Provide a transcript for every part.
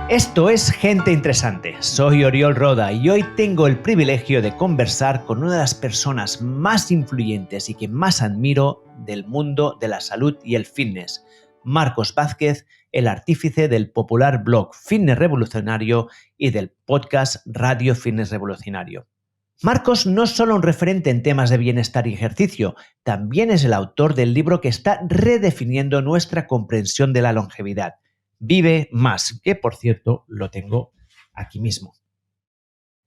Esto es Gente Interesante. Soy Oriol Roda y hoy tengo el privilegio de conversar con una de las personas más influyentes y que más admiro del mundo de la salud y el fitness, Marcos Vázquez, el artífice del popular blog Fitness Revolucionario y del podcast Radio Fitness Revolucionario. Marcos no es solo un referente en temas de bienestar y ejercicio, también es el autor del libro que está redefiniendo nuestra comprensión de la longevidad. Vive Más, que por cierto lo tengo aquí mismo.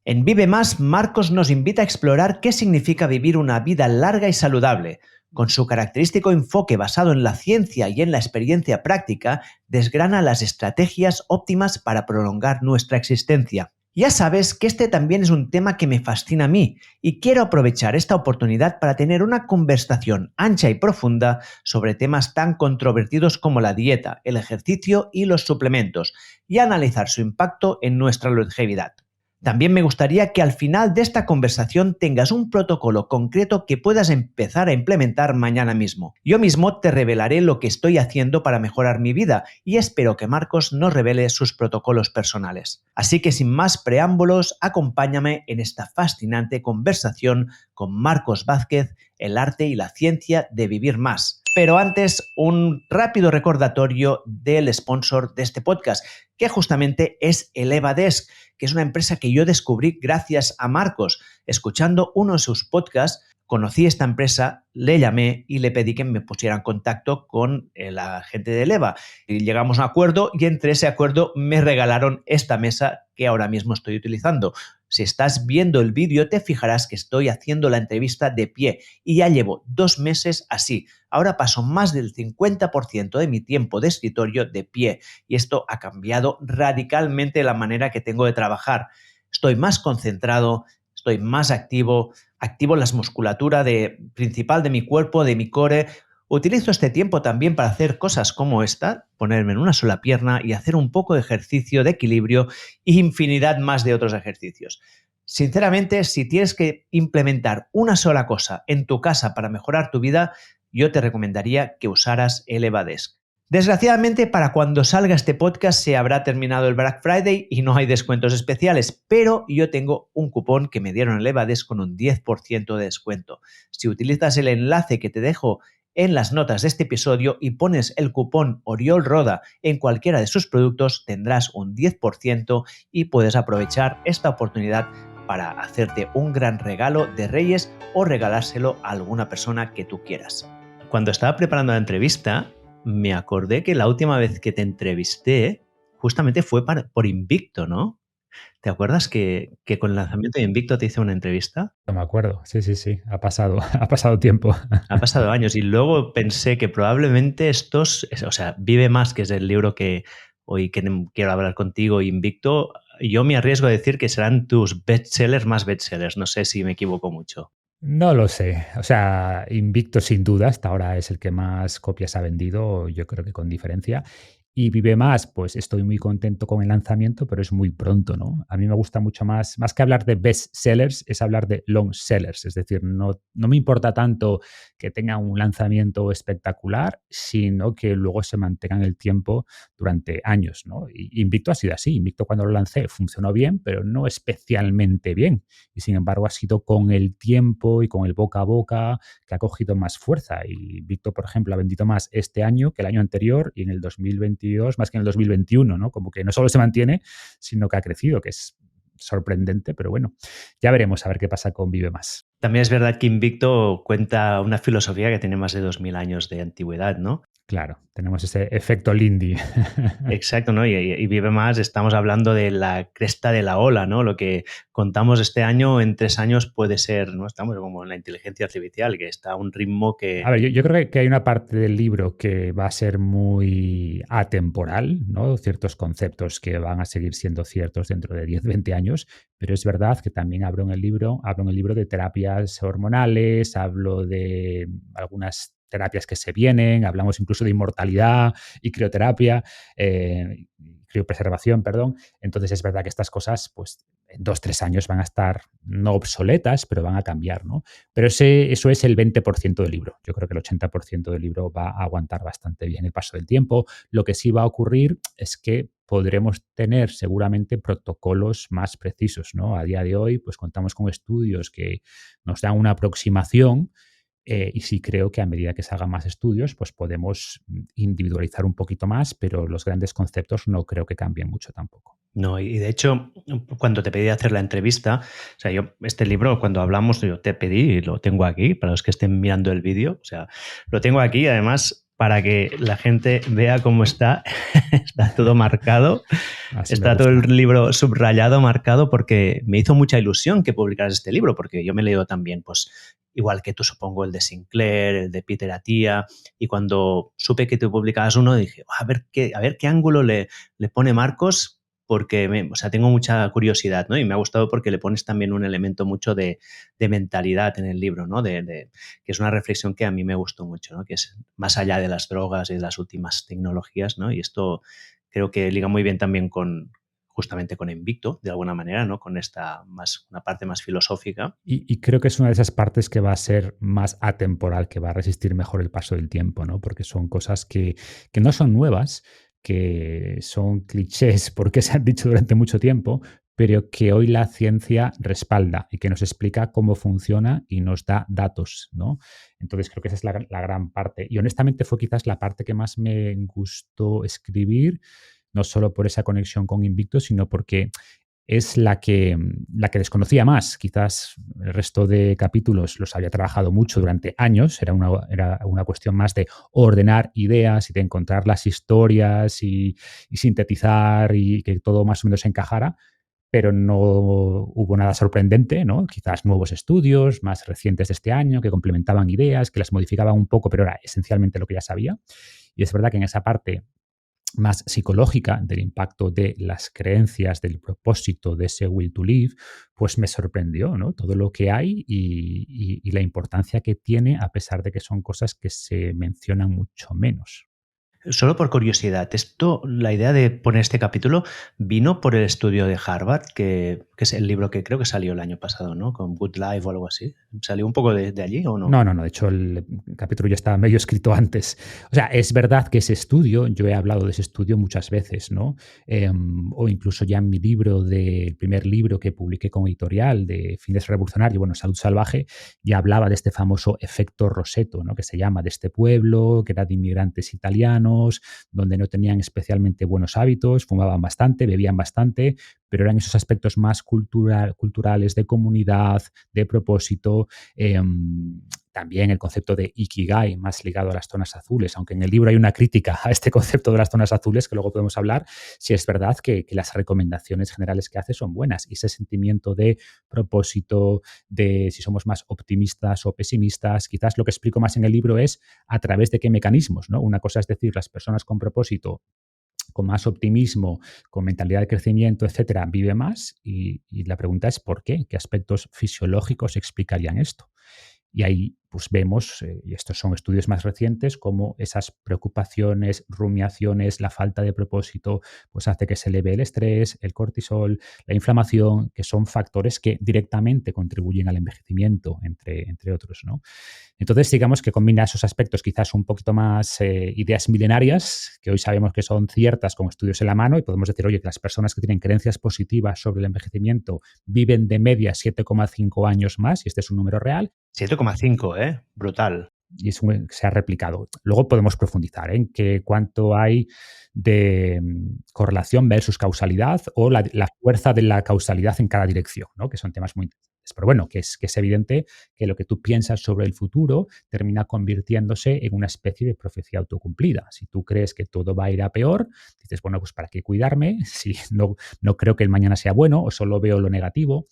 En Vive Más, Marcos nos invita a explorar qué significa vivir una vida larga y saludable. Con su característico enfoque basado en la ciencia y en la experiencia práctica, desgrana las estrategias óptimas para prolongar nuestra existencia. Ya sabes que este también es un tema que me fascina a mí y quiero aprovechar esta oportunidad para tener una conversación ancha y profunda sobre temas tan controvertidos como la dieta, el ejercicio y los suplementos y analizar su impacto en nuestra longevidad. También me gustaría que al final de esta conversación tengas un protocolo concreto que puedas empezar a implementar mañana mismo. Yo mismo te revelaré lo que estoy haciendo para mejorar mi vida y espero que Marcos nos revele sus protocolos personales. Así que sin más preámbulos, acompáñame en esta fascinante conversación con Marcos Vázquez, el arte y la ciencia de vivir más. Pero antes, un rápido recordatorio del sponsor de este podcast, que justamente es ElevaDesk, que es una empresa que yo descubrí gracias a Marcos. Escuchando uno de sus podcasts, conocí esta empresa, le llamé y le pedí que me pusiera en contacto con la gente de Eleva. Y llegamos a un acuerdo y entre ese acuerdo me regalaron esta mesa que ahora mismo estoy utilizando. Si estás viendo el vídeo te fijarás que estoy haciendo la entrevista de pie y ya llevo 2 meses así. Ahora paso más del 50% de mi tiempo de escritorio de pie y esto ha cambiado radicalmente la manera que tengo de trabajar. Estoy más concentrado, estoy más activo las musculatura principal de mi cuerpo, de mi core. Utilizo este tiempo también para hacer cosas como esta, ponerme en una sola pierna y hacer un poco de ejercicio de equilibrio e infinidad más de otros ejercicios. Sinceramente, si tienes que implementar una sola cosa en tu casa para mejorar tu vida, yo te recomendaría que usaras ElevaDesk. Desgraciadamente, para cuando salga este podcast se habrá terminado el Black Friday y no hay descuentos especiales, pero yo tengo un cupón que me dieron en ElevaDesk con un 10% de descuento. Si utilizas el enlace que te dejo en las notas de este episodio y pones el cupón Oriol Roda en cualquiera de sus productos, tendrás un 10% y puedes aprovechar esta oportunidad para hacerte un gran regalo de Reyes o regalárselo a alguna persona que tú quieras. Cuando estaba preparando la entrevista, me acordé que la última vez que te entrevisté justamente fue por Invicto, ¿no? ¿Te acuerdas que con el lanzamiento de Invicto te hice una entrevista? No me acuerdo, sí, ha pasado tiempo. Ha pasado años y luego pensé que probablemente Vive Más, que es el libro que hoy quiero hablar contigo, Invicto, yo me arriesgo a decir que serán tus bestsellers más bestsellers, no sé si me equivoco mucho. No lo sé, o sea, Invicto sin duda, hasta ahora es el que más copias ha vendido, yo creo que con diferencia. Y Vive Más, pues estoy muy contento con el lanzamiento, pero es muy pronto, ¿no? A mí me gusta mucho más que hablar de best sellers, es hablar de long sellers, es decir, no me importa tanto que tenga un lanzamiento espectacular, sino que luego se mantenga en el tiempo durante años, ¿no? Y Invicto ha sido así, Invicto cuando lo lancé funcionó bien, pero no especialmente bien. Y sin embargo ha sido con el tiempo y con el boca a boca que ha cogido más fuerza. Y Invicto, por ejemplo, ha vendido más este año que el año anterior y en el 2022 más que en el 2021, ¿no? Como que no solo se mantiene, sino que ha crecido, que es sorprendente, pero bueno, ya veremos a ver qué pasa con Vive Más. También es verdad que Invicto cuenta una filosofía que tiene más de 2000 años de antigüedad, ¿no? Claro, tenemos ese efecto Lindy. Exacto, ¿no? Y Vive Más, estamos hablando de la cresta de la ola, ¿no? Lo que contamos este año, en 3 años puede ser, ¿no? Estamos como en la inteligencia artificial, que está a un ritmo que... A ver, yo creo que hay una parte del libro que va a ser muy atemporal, ¿no? Ciertos conceptos que van a seguir siendo ciertos dentro de 10, 20 años, pero es verdad que también hablo en el libro de terapias hormonales, hablo de algunas terapias que se vienen, hablamos incluso de inmortalidad y crioterapia, criopreservación, perdón. Entonces es verdad que estas cosas, pues en 2, 3 años van a estar no obsoletas, pero van a cambiar, ¿no? Pero eso es el 20% del libro. Yo creo que el 80% del libro va a aguantar bastante bien el paso del tiempo. Lo que sí va a ocurrir es que podremos tener seguramente protocolos más precisos, ¿no? A día de hoy, pues contamos con estudios que nos dan una aproximación, y sí creo que a medida que se hagan más estudios, pues podemos individualizar un poquito más, pero los grandes conceptos no creo que cambien mucho tampoco. No, y de hecho, cuando te pedí hacer la entrevista, o sea, yo este libro, cuando hablamos, yo te pedí y lo tengo aquí, para los que estén mirando el vídeo, o sea, lo tengo aquí, además, para que la gente vea cómo está, está todo marcado, Así me está todo el gusta. libro subrayado, marcado, porque me hizo mucha ilusión que publicaras este libro, porque yo me he leído también, pues, igual que tú, supongo, el de Sinclair, el de Peter Attia, y cuando supe que tú publicabas uno, dije, a ver qué ángulo le pone Marcos, porque o sea, tengo mucha curiosidad, ¿no? Y me ha gustado porque le pones también un elemento mucho de mentalidad en el libro, ¿no? Que es una reflexión que a mí me gustó mucho, ¿no? Que es más allá de las drogas y de las últimas tecnologías, ¿no? Y esto creo que liga muy bien también justamente con Invicto, de alguna manera, ¿no? Con una parte más filosófica. Y creo que es una de esas partes que va a ser más atemporal, que va a resistir mejor el paso del tiempo, ¿no? Porque son cosas que no son nuevas, que son clichés porque se han dicho durante mucho tiempo, pero que hoy la ciencia respalda y que nos explica cómo funciona y nos da datos, ¿no? Entonces creo que esa es la gran parte. Y honestamente fue quizás la parte que más me gustó escribir, no solo por esa conexión con Invicto, sino porque es la que desconocía más. Quizás el resto de capítulos los había trabajado mucho durante años, era una cuestión más de ordenar ideas y de encontrar las historias y sintetizar y que todo más o menos encajara, pero no hubo nada sorprendente, ¿no? Quizás nuevos estudios más recientes de este año que complementaban ideas, que las modificaban un poco, pero era esencialmente lo que ya sabía. Y es verdad que en esa parte más psicológica del impacto de las creencias, del propósito de ese will to live, pues me sorprendió, ¿no? Todo lo que hay y la importancia que tiene, a pesar de que son cosas que se mencionan mucho menos. Solo por curiosidad, la idea de poner este capítulo vino por el estudio de Harvard, que es el libro que creo que salió el año pasado, ¿no? Con Good Life o algo así. ¿Salió un poco de allí o no? No, no, no. De hecho, el capítulo ya estaba medio escrito antes. O sea, es verdad que ese estudio, yo he hablado de ese estudio muchas veces, ¿no? O incluso ya en mi libro, el primer libro que publiqué con editorial de Fines Revolucionarios, bueno, Salud Salvaje, ya hablaba de este famoso efecto Roseto, ¿no? Que se llama, de este pueblo, que era de inmigrantes italianos, donde no tenían especialmente buenos hábitos, fumaban bastante, bebían bastante, pero eran esos aspectos más culturales, de comunidad, de propósito. También el concepto de Ikigai, más ligado a las zonas azules, aunque en el libro hay una crítica a este concepto de las zonas azules, que luego podemos hablar, si es verdad que las recomendaciones generales que hace son buenas. Y ese sentimiento de propósito, de si somos más optimistas o pesimistas, quizás lo que explico más en el libro es a través de qué mecanismos, ¿no? Una cosa es decir, las personas con propósito, con más optimismo, con mentalidad de crecimiento, etcétera, vive más. Y la pregunta es ¿por qué? ¿Qué aspectos fisiológicos explicarían esto? Y ahí pues vemos, y estos son estudios más recientes, cómo esas preocupaciones, rumiaciones, la falta de propósito, pues hace que se eleve el estrés, el cortisol, la inflamación, que son factores que directamente contribuyen al envejecimiento, entre otros, ¿no? Entonces, digamos que combina esos aspectos quizás un poquito más ideas milenarias, que hoy sabemos que son ciertas con estudios en la mano, y podemos decir, oye, que las personas que tienen creencias positivas sobre el envejecimiento viven de media 7,5 años más, y este es un número real. 7,5, ¿eh? Brutal. Y se ha replicado. Luego podemos profundizar en cuánto hay de correlación versus causalidad o la fuerza de la causalidad en cada dirección, ¿no? Que son temas muy interesantes. Pero bueno, que es evidente que lo que tú piensas sobre el futuro termina convirtiéndose en una especie de profecía autocumplida. Si tú crees que todo va a ir a peor, dices, bueno, pues ¿para qué cuidarme? Si no creo que el mañana sea bueno o solo veo lo negativo.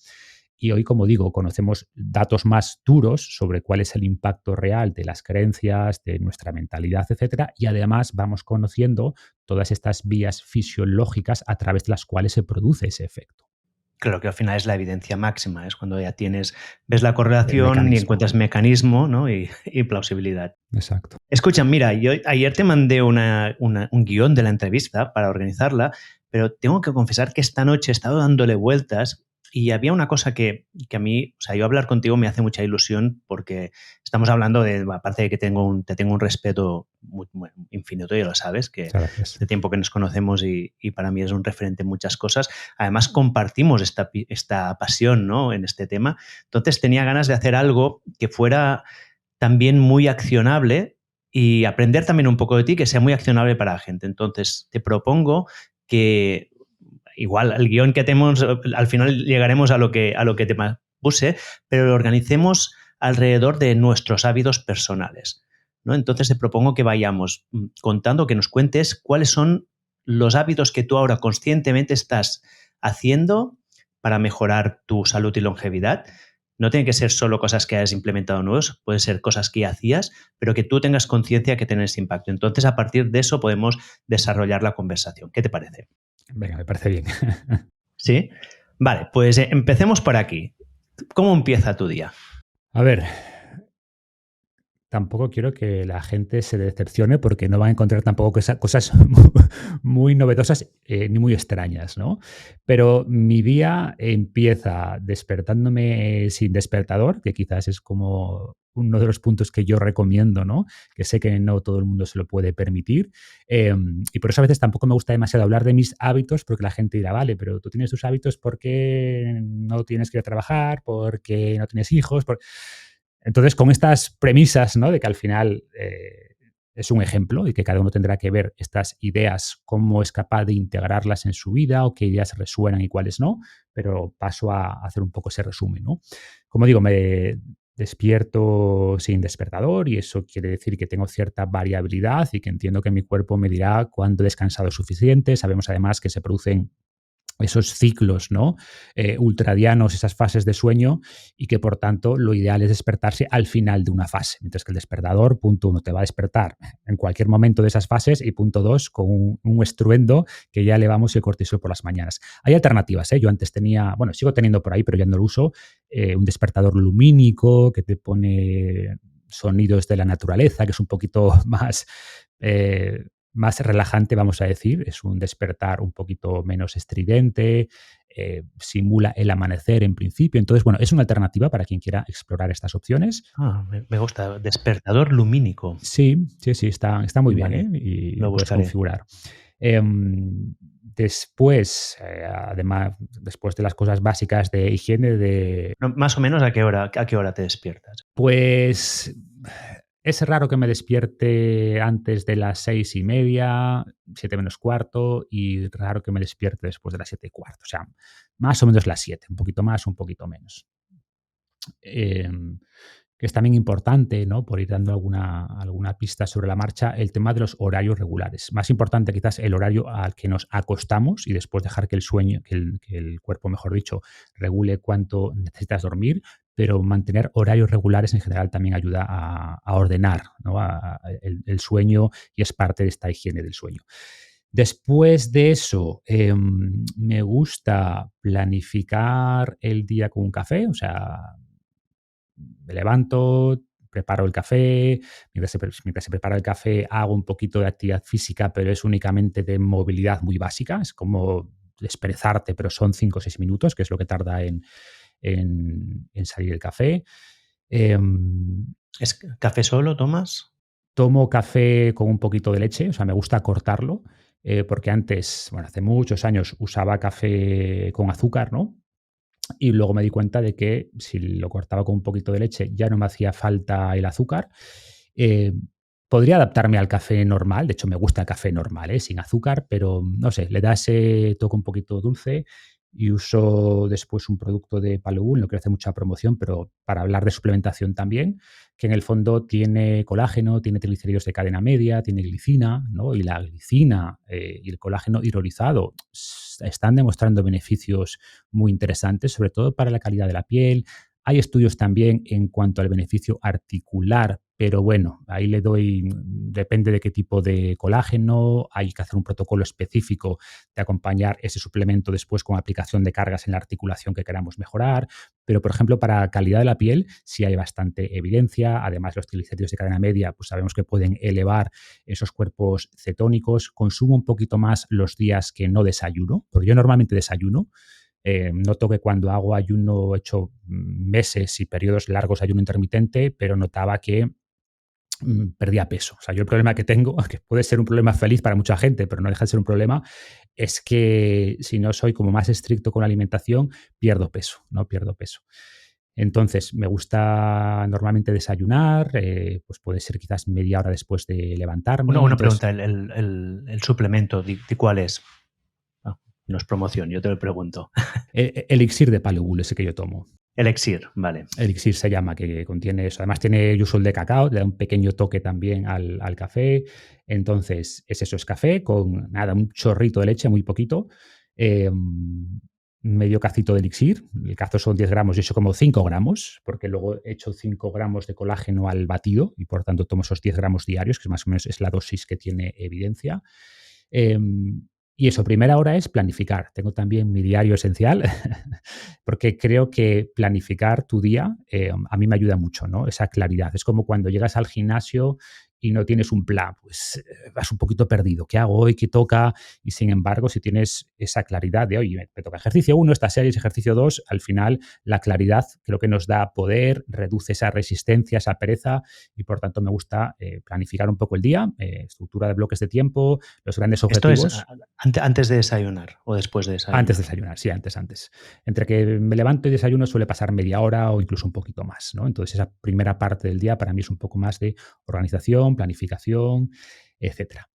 Y hoy, como digo, conocemos datos más duros sobre cuál es el impacto real de las creencias, de nuestra mentalidad, etcétera, y además vamos conociendo todas estas vías fisiológicas a través de las cuales se produce ese efecto. Claro que al final es la evidencia máxima, es cuando ya ves la correlación y Mecanismo. encuentras mecanismo, ¿no? y plausibilidad. Exacto. Escucha, mira, yo ayer te mandé un guión de la entrevista para organizarla, pero tengo que confesar que esta noche he estado dándole vueltas Y había una cosa que a mí, o sea, yo hablar contigo me hace mucha ilusión porque estamos hablando de, aparte de que te tengo un respeto infinito, ya lo sabes, que Muchas gracias. hace tiempo que nos conocemos y para mí es un referente en muchas cosas. Además, compartimos esta pasión, ¿no?, en este tema. Entonces tenía ganas de hacer algo que fuera también muy accionable y aprender también un poco de ti, que sea muy accionable para la gente. Entonces te propongo que igual el guión que tenemos, al final llegaremos a lo que te puse, pero lo organicemos alrededor de nuestros hábitos personales, ¿no? Entonces te propongo que vayamos contando, que nos cuentes cuáles son los hábitos que tú ahora conscientemente estás haciendo para mejorar tu salud y longevidad. No tiene que ser solo cosas que hayas implementado nuevos, pueden ser cosas que ya hacías, pero que tú tengas conciencia que tienen ese impacto. Entonces, a partir de eso podemos desarrollar la conversación. ¿Qué te parece? Venga, me parece bien. ¿Sí? Vale, pues empecemos por aquí. ¿Cómo empieza tu día? A ver, tampoco quiero que la gente se decepcione porque no va a encontrar tampoco cosas muy novedosas ni muy extrañas, ¿no? Pero mi día empieza despertándome sin despertador, que quizás es como uno de los puntos que yo recomiendo, ¿no? Que sé que no todo el mundo se lo puede permitir. Y por eso a veces tampoco me gusta demasiado hablar de mis hábitos, porque la gente dirá, vale, pero tú tienes tus hábitos porque no tienes que ir a trabajar, porque no tienes hijos. Entonces, con estas premisas, ¿no?, de que al final es un ejemplo y que cada uno tendrá que ver estas ideas, cómo es capaz de integrarlas en su vida o qué ideas resuenan y cuáles no, pero paso a hacer un poco ese resumen, ¿no? Como digo, me despierto sin despertador y eso quiere decir que tengo cierta variabilidad y que entiendo que mi cuerpo me dirá cuándo he descansado suficiente. Sabemos además que se producen esos ciclos, ¿no?, ultradianos, esas fases de sueño, y que por tanto lo ideal es despertarse al final de una fase, mientras que el despertador, punto uno, te va a despertar en cualquier momento de esas fases y punto dos, con un estruendo que ya elevamos el cortisol por las mañanas. Hay alternativas, ¿eh? Yo antes tenía, bueno, sigo teniendo por ahí, pero ya no lo uso, un despertador lumínico que te pone sonidos de la naturaleza, que es un poquito eh, más relajante, vamos a decir. Es un despertar un poquito menos estridente, simula el amanecer en principio. Entonces, bueno, es una alternativa para quien quiera explorar estas opciones. Me gusta. Despertador lumínico. Sí, sí, sí, está muy bien, ¿eh? Vale, Y lo lo puedes buscaré. configurar. Después, además, después de las cosas básicas de higiene, No, más o menos a qué hora te despiertas. pues es raro que me despierte antes de las 6:30, 7 menos cuarto, y raro que me despierte después de las 7:15. O sea, más o menos las 7, un poquito más, un poquito menos. Em, que es también importante, ¿no?, por ir dando alguna pista sobre la marcha, el tema de los horarios regulares. Más importante quizás el horario al que nos acostamos y después dejar que el sueño, que el cuerpo, mejor dicho, regule cuánto necesitas dormir, pero mantener horarios regulares en general también ayuda a ordenar, ¿no?, el sueño, y es parte de esta higiene del sueño. Después de eso, me gusta planificar el día con un café, o sea, me levanto, preparo el café, mientras se prepara el café hago un poquito de actividad física, pero es únicamente de movilidad muy básica, es como desperezarte, pero son 5 o 6 minutos, que es lo que tarda en salir el café. Em, ¿Es café solo tomas? Tomo café con un poquito de leche, o sea, me gusta cortarlo, porque antes, bueno, hace muchos años usaba café con azúcar, ¿no? Y luego me di cuenta de que si lo cortaba con un poquito de leche ya no me hacía falta el azúcar. Eh, Podría adaptarme al café normal, de hecho me gusta el café normal, sin azúcar, pero no sé, le da ese toque un poquito dulce, y uso después un producto de Paloul, no quiero hacer mucha promoción, pero para hablar de suplementación también, que en el fondo tiene colágeno, tiene triglicéridos de cadena media, tiene glicina, ¿no? Y la glicina y el colágeno hidrolizado están demostrando beneficios muy interesantes, sobre todo para la calidad de la piel. Hay estudios también en cuanto al beneficio articular, pero bueno, ahí le doy, depende de qué tipo de colágeno, hay que hacer un protocolo específico de acompañar ese suplemento después con aplicación de cargas en la articulación que queramos mejorar, pero por ejemplo para calidad de la piel sí hay bastante evidencia. Además, los triglicéridos de cadena media pues sabemos que pueden elevar esos cuerpos cetónicos. Consumo un poquito más los días que no desayuno, porque yo normalmente desayuno. Noto que cuando hago ayuno, he hecho meses y periodos largos de ayuno intermitente, pero notaba que perdía peso. O sea, yo el problema que tengo, que puede ser un problema feliz para mucha gente, pero no deja de ser un problema, es que si no soy como más estricto con la alimentación, pierdo peso, ¿no? Pierdo peso. Entonces, me gusta normalmente desayunar, pues puede ser quizás media hora después de levantarme. Una Entonces, pregunta, el suplemento, ¿de cuál es? Ah, no es promoción, yo te lo pregunto. elixir de Pale Bull, ese que yo tomo. Elixir, vale. Elixir se llama, que contiene eso. Además tiene yusol de cacao, le da un pequeño toque también al café. Entonces, es eso, es café con nada, un chorrito de leche, muy poquito, eh, medio cacito de elixir. El cazo son 10 gramos, yo echo como 5 gramos, porque luego echo 5 gramos de colágeno al batido y por tanto tomo esos 10 gramos diarios, que más o menos es la dosis que tiene evidencia. Eh, y eso, primera hora es planificar. Tengo también mi diario esencial, porque creo que planificar tu día a mí me ayuda mucho, ¿no? Esa claridad. Es como cuando llegas al gimnasio y no tienes un plan, pues vas un poquito perdido. ¿Qué hago hoy? ¿Qué toca? Y sin embargo, si tienes esa claridad de, oye, me toca ejercicio 1, esta serie es ejercicio 2, al final la claridad creo que nos da poder, reduce esa resistencia, esa pereza y por tanto me gusta planificar un poco el día, estructura de bloques de tiempo, los grandes ¿Esto es objetivos. antes de desayunar o después de Antes desayunar? de desayunar, sí, antes. Entre que me levanto y desayuno suele pasar media hora o incluso un poquito más, ¿no? Entonces, esa primera parte del día para mí es un poco más de organización, planificación, etcétera.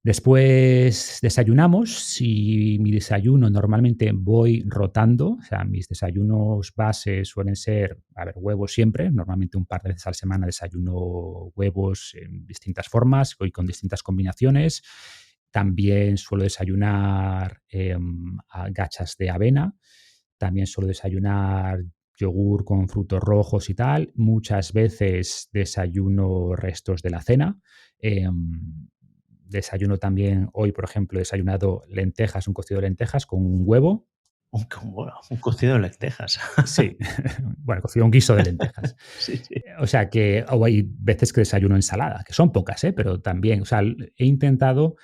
Después desayunamos y mi desayuno normalmente voy rotando, o sea, mis desayunos base suelen ser, a ver, huevos siempre, normalmente un par de veces a la semana desayuno huevos en distintas formas y con distintas combinaciones. También suelo desayunar gachas de avena, también suelo desayunar yogur con frutos rojos y tal. Muchas veces desayuno restos de la cena. Desayuno también, hoy por ejemplo, he desayunado lentejas, un cocido de lentejas con un huevo. Un cocido de lentejas. Sí, bueno, cocido un guiso de lentejas. Sí, sí. O sea que o hay veces que desayuno ensalada, que son pocas, pero también, o sea, he intentado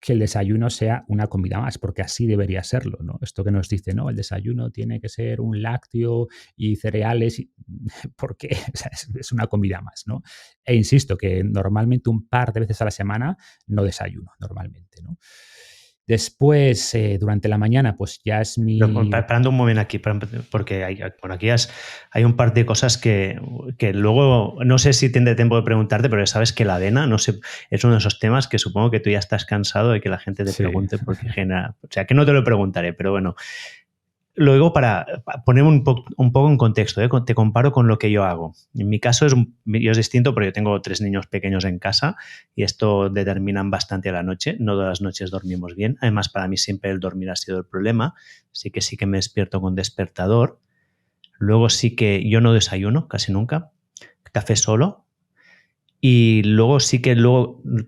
que el desayuno sea una comida más, porque así debería serlo, ¿no? Esto que nos dice, no, el desayuno tiene que ser un lácteo y cereales, ¿por qué? O sea, es una comida más, ¿no? E insisto que normalmente un par de veces a la semana no desayuno, normalmente, ¿no? Después, durante la mañana, pues ya es Pero mi... parando un momento aquí, porque bueno, aquí hay un par de cosas que luego, no sé si tendré tiempo de preguntarte, pero sabes que la avena, no sé, es uno de esos temas que supongo que tú ya estás cansado de que la gente te Sí, pregunte porque genera, o sea, que no te lo preguntaré, pero bueno. Luego, para poner un poco en contexto, te comparo con lo que yo hago. En mi caso yo es distinto porque yo tengo 3 niños pequeños en casa y esto determinan bastante la noche. No todas las noches dormimos bien. Además, para mí siempre el dormir ha sido el problema. Sí que me despierto con despertador. Luego sí que yo no desayuno casi nunca. Café solo. Y luego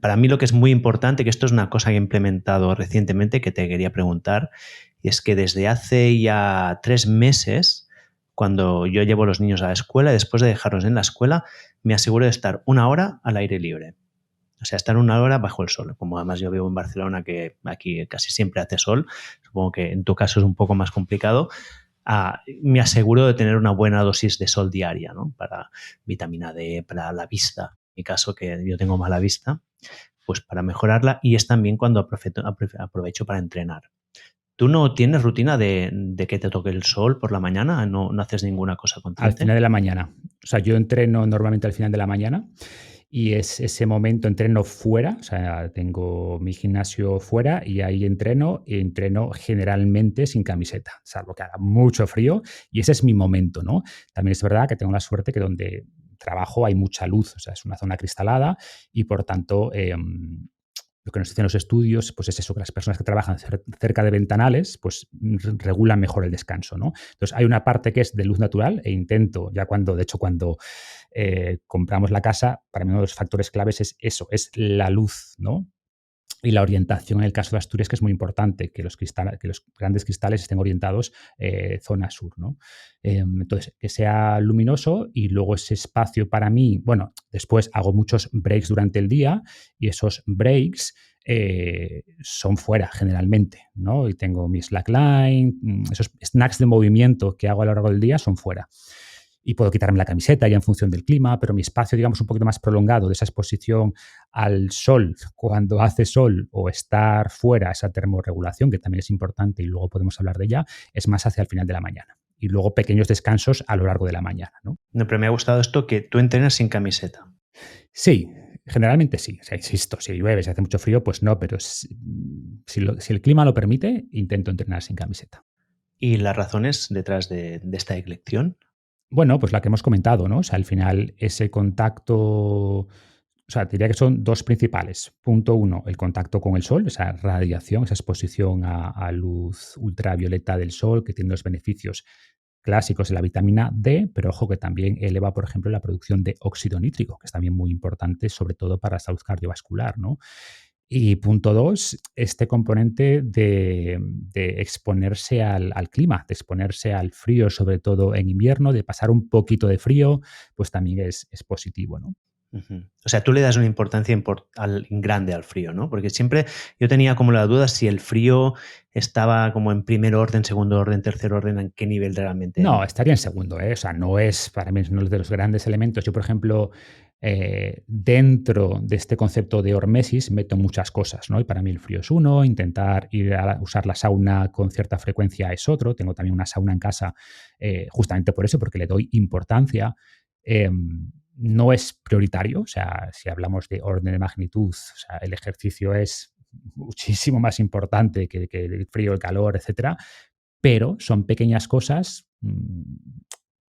para mí lo que es muy importante, que esto es una cosa que he implementado recientemente, que te quería preguntar, y es que desde hace ya 3 meses, cuando yo llevo a los niños a la escuela, después de dejarlos en la escuela, me aseguro de estar 1 hora al aire libre. O sea, estar 1 hora bajo el sol. Como además yo vivo en Barcelona, que aquí casi siempre hace sol, supongo que en tu caso es un poco más complicado, me aseguro de tener una buena dosis de sol diaria, ¿no? Para vitamina D, para la vista. En mi caso, que yo tengo mala vista, pues para mejorarla, y es también cuando aprovecho para entrenar. ¿Tú no tienes rutina de que te toque el sol por la mañana? ¿No haces ninguna cosa al consciente? final de la mañana. O sea, yo entreno normalmente al final de la mañana y es ese momento entreno fuera, o sea, tengo mi gimnasio fuera y ahí entreno y entreno generalmente sin camiseta, salvo que haga mucho frío y ese es mi momento, ¿no? También es verdad que tengo la suerte que donde trabajo hay mucha luz, o sea, es una zona cristalada y por tanto lo que nos dicen los estudios, pues es eso, que las personas que trabajan cerca de ventanales, pues regulan mejor el descanso, ¿no? Entonces, hay una parte que es de luz natural e intento, ya cuando, de hecho, cuando compramos la casa, para mí uno de los factores claves es eso, es la luz, ¿no? Y la orientación en el caso de Asturias, que es muy importante, que los grandes cristales estén orientados zona sur, ¿no? Entonces, que sea luminoso y luego ese espacio para mí, bueno, después hago muchos breaks durante el día y esos breaks son fuera generalmente, ¿no? Y tengo mi slackline, esos snacks de movimiento que hago a lo largo del día son fuera. Y puedo quitarme la camiseta ya en función del clima, pero mi espacio, digamos, un poquito más prolongado de esa exposición al sol cuando hace sol o estar fuera, esa termorregulación, que también es importante y luego podemos hablar de ella, es más hacia el final de la mañana. Y luego pequeños descansos a lo largo de la mañana, ¿no? No, pero me ha gustado esto que tú entrenas sin camiseta. Sí, generalmente sí. O sea, insisto, si llueve, si hace mucho frío, pues no, pero si el clima lo permite, intento entrenar sin camiseta. ¿Y las razones detrás de esta elección? Bueno, pues la que hemos comentado, ¿no? O sea, al final ese contacto, o sea, diría que son dos principales. Punto uno, el contacto con el sol, esa radiación, esa exposición a luz ultravioleta del sol, que tiene los beneficios clásicos de la vitamina D, pero ojo que también eleva, por ejemplo, la producción de óxido nítrico, que es también muy importante, sobre todo para la salud cardiovascular, ¿no? Y punto dos, este componente de exponerse al clima, de exponerse al frío, sobre todo en invierno, de pasar un poquito de frío, pues también es positivo, ¿no? Ujú. O sea, tú le das una importancia grande al frío, ¿no? Porque siempre yo tenía como la duda si el frío estaba como en primer orden, segundo orden, tercer orden, en qué nivel realmente. No, estaría en segundo, ¿eh? O sea, no es, para mí, no es de los grandes elementos. Yo, por ejemplo, dentro de este concepto de hormesis meto muchas cosas, ¿no? Y para mí el frío es uno, intentar ir a usar la sauna con cierta frecuencia es otro. Tengo también una sauna en casa justamente por eso, porque le doy importancia. No es prioritario, o sea, si hablamos de orden de magnitud, o sea, el ejercicio es muchísimo más importante que el frío, el calor, etcétera, pero son pequeñas cosas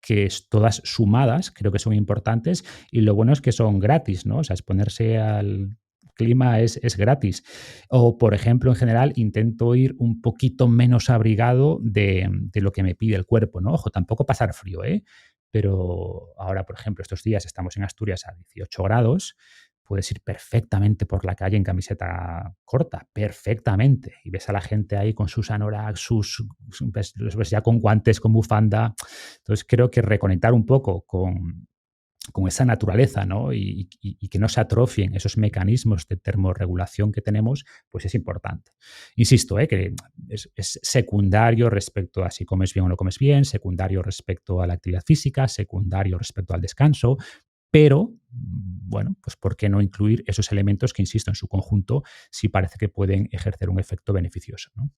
que todas sumadas creo que son importantes y lo bueno es que son gratis, ¿no? O sea, exponerse al clima es gratis. O, por ejemplo, en general, intento ir un poquito menos abrigado de lo que me pide el cuerpo, ¿no? Ojo, tampoco pasar frío, ¿eh? Pero ahora, por ejemplo, estos días estamos en Asturias a 18 grados, puedes ir perfectamente por la calle en camiseta corta, perfectamente. Y ves a la gente ahí con sus anoraks, los ves ya con guantes, con bufanda. Entonces creo que reconectar un poco con esa naturaleza, ¿no? Y que no se atrofien esos mecanismos de termorregulación que tenemos, pues es importante. Insisto, que es secundario respecto a si comes bien o no comes bien, secundario respecto a la actividad física, secundario respecto al descanso, pero, bueno, pues ¿por qué no incluir esos elementos que, insisto, en su conjunto sí parece que pueden ejercer un efecto beneficioso, ¿no?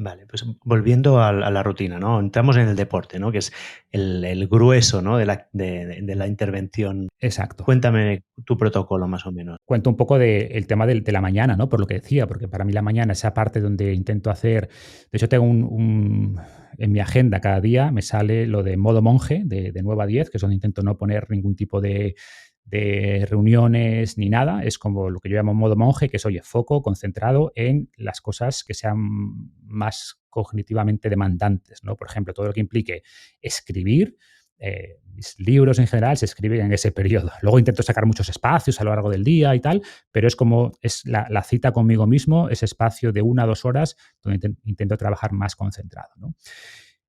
Vale, pues volviendo a la rutina, ¿no? Entramos en el deporte, ¿no? Que es el grueso, ¿no? De la intervención. Exacto. Cuéntame tu protocolo, más o menos. Cuento un poco del tema de la mañana, ¿no? Por lo que decía, porque para mí la mañana, esa parte donde intento hacer. De hecho, tengo en mi agenda cada día me sale lo de modo monje, de 9 a 10, que es donde intento no poner ningún tipo de reuniones ni nada. Es como lo que yo llamo modo monje, que es, oye, foco concentrado en las cosas que sean más cognitivamente demandantes, ¿no? Por ejemplo, todo lo que implique escribir. Mis libros en general se escriben en ese periodo. Luego intento sacar muchos espacios a lo largo del día y tal, pero es como es la cita conmigo mismo, ese espacio de 1 a 2 horas donde intento trabajar más concentrado, ¿no?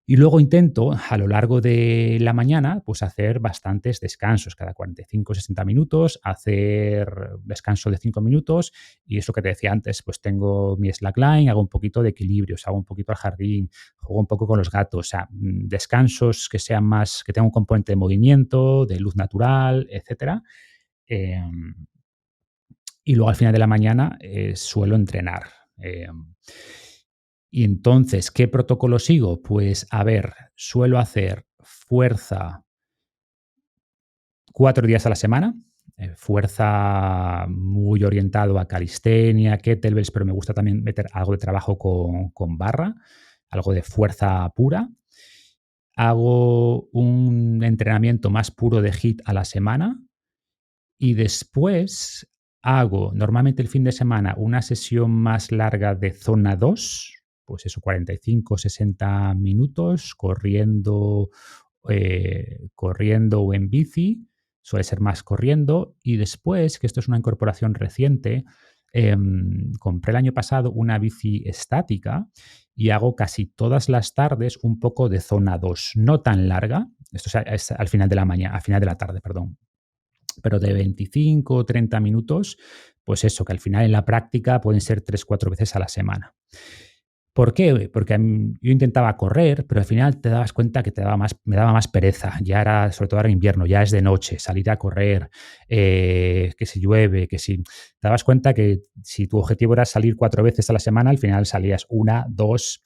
Y luego intento, a lo largo de la mañana, pues hacer bastantes descansos, cada 45 o 60 minutos, hacer descanso de 5 minutos y eso que te decía antes, pues tengo mi slackline, hago un poquito de equilibrios, hago un poquito al jardín, juego un poco con los gatos, o sea, descansos que sean más, que tengan un componente de movimiento, de luz natural, etcétera. Eh, y luego al final de la mañana suelo entrenar. Eh, y entonces, ¿qué protocolo sigo? Pues, a ver, suelo hacer fuerza 4 días a la semana, fuerza muy orientado a calistenia, kettlebells, pero me gusta también meter algo de trabajo con barra, algo de fuerza pura. Hago un entrenamiento más puro de HIIT a la semana y después hago, normalmente el fin de semana, una sesión más larga de zona 2, pues eso, 45, 60 minutos, corriendo o en bici, suele ser más corriendo. Y después, que esto es una incorporación reciente, compré el año pasado una bici estática y hago casi todas las tardes un poco de zona 2, no tan larga, esto es al final de la mañana, al final de la tarde, perdón, pero de 25 o 30 minutos, pues eso, que al final en la práctica pueden ser 3-4 veces a la semana. ¿Por qué? Porque yo intentaba correr, pero al final te dabas cuenta que me daba más pereza. Ya era, sobre todo ahora en invierno, ya es de noche, salir a correr, que si llueve, que si... Te dabas cuenta que si tu objetivo era salir 4 veces a la semana, al final salías 1, 2,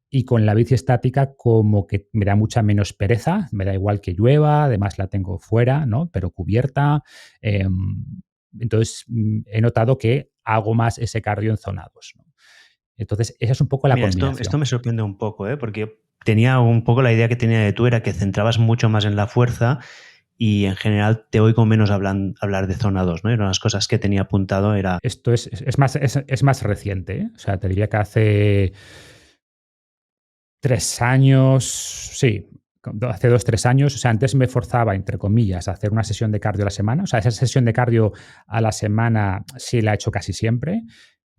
y con la bici estática como que me da mucha menos pereza, me da igual que llueva, además la tengo fuera, ¿no? Pero cubierta. Entonces, he notado que hago más ese cardio en zona 2, ¿no? Entonces, esa es un poco la Mira, esto combinación. me sorprende un poco, ¿eh? Porque yo tenía un poco la idea que tenía de tú era que centrabas mucho más en la fuerza y en general te oigo menos hablar de zona 2, ¿no? Y una de las cosas que tenía apuntado era... Esto es más reciente, ¿eh? O sea, te diría que hace 3 años, sí, hace 2, 3 años. O sea, antes me forzaba, entre comillas, a hacer una sesión de cardio a la semana. O sea, esa sesión de cardio a la semana sí la he hecho casi siempre,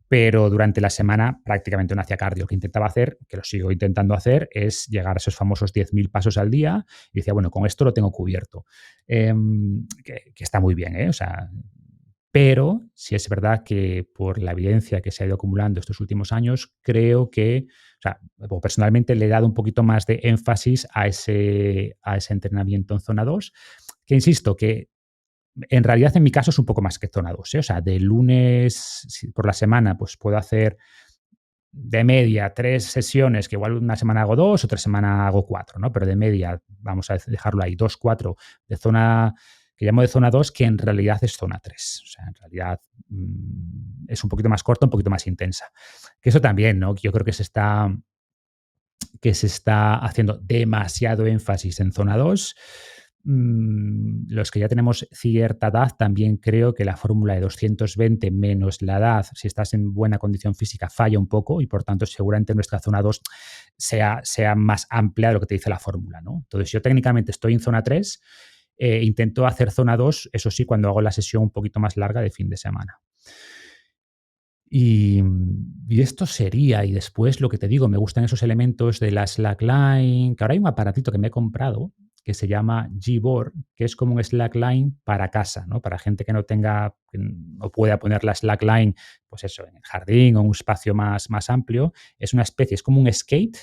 pero durante la semana prácticamente no hacía cardio. Lo que intentaba hacer, que lo sigo intentando hacer, es llegar a esos famosos 10.000 pasos al día y decía, bueno, con esto lo tengo cubierto. Que está muy bien, ¿eh? O sea, pero sí es verdad que por la evidencia que se ha ido acumulando estos últimos años, creo que, o sea, personalmente le he dado un poquito más de énfasis a ese entrenamiento en zona 2, que insisto, que en realidad en mi caso es un poco más que zona 2, ¿eh? O sea, de lunes por la semana, pues puedo hacer de media 3 sesiones, que igual una semana hago 2, otra semana hago 4, ¿no? Pero de media, vamos a dejarlo ahí, 2, 4 de zona, que llamo de zona 2, que en realidad es zona 3. O sea, en realidad es un poquito más corta, un poquito más intensa. Que eso también, ¿no? Yo creo que se está haciendo demasiado énfasis en zona 2. Los que ya tenemos cierta edad, también creo que la fórmula de 220 menos la edad, si estás en buena condición física, falla un poco y por tanto seguramente nuestra zona 2 sea más amplia de lo que te dice la fórmula, ¿no? Entonces yo técnicamente estoy en zona 3, intento hacer zona 2, eso sí, cuando hago la sesión un poquito más larga de fin de semana. Y esto sería, y después lo que te digo, me gustan esos elementos de la slackline, que ahora hay un aparatito que me he comprado que se llama Gboard, que es como un slackline para casa, ¿no? Para gente que no tenga, que no pueda poner la slackline, pues eso, en el jardín o en un espacio más amplio. Es una especie, es como un skate,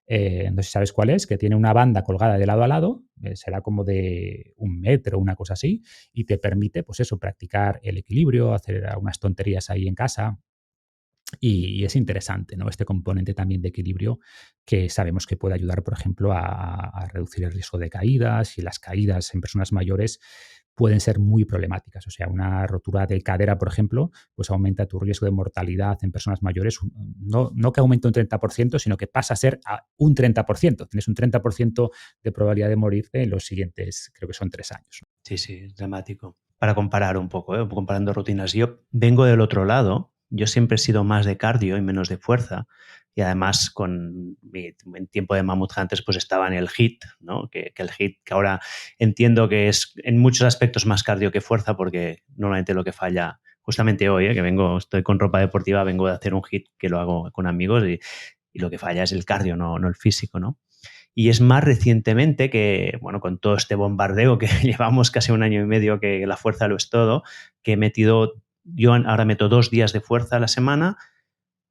no sé si sabes cuál es, que tiene una banda colgada de lado a lado, será como de 1 metro, una cosa así, y te permite, pues eso, practicar el equilibrio, hacer algunas tonterías ahí en casa. Y es interesante, ¿no? Este componente también de equilibrio que sabemos que puede ayudar, por ejemplo, a reducir el riesgo de caídas, y las caídas en personas mayores pueden ser muy problemáticas. O sea, una rotura de cadera, por ejemplo, pues aumenta tu riesgo de mortalidad en personas mayores. No que aumente un 30%, sino que pasa a ser a un 30%. Tienes un 30% de probabilidad de morirte en los siguientes, creo que son 3 años. Sí, sí, es dramático. Para comparar un poco, ¿eh? Comparando rutinas. Yo vengo del otro lado. Yo siempre he sido más de cardio y menos de fuerza. Y además, en tiempo de Mammoth Hunters, pues estaba en el HIIT, ¿no? Que el HIIT, que ahora entiendo que es en muchos aspectos más cardio que fuerza, porque normalmente lo que falla, justamente hoy, que estoy con ropa deportiva, vengo de hacer un HIIT que lo hago con amigos y lo que falla es el cardio, no el físico, ¿no? Y es más recientemente que, bueno, con todo este bombardeo que llevamos casi 1 año y medio, que la fuerza lo es todo, que yo ahora meto 2 días de fuerza a la semana,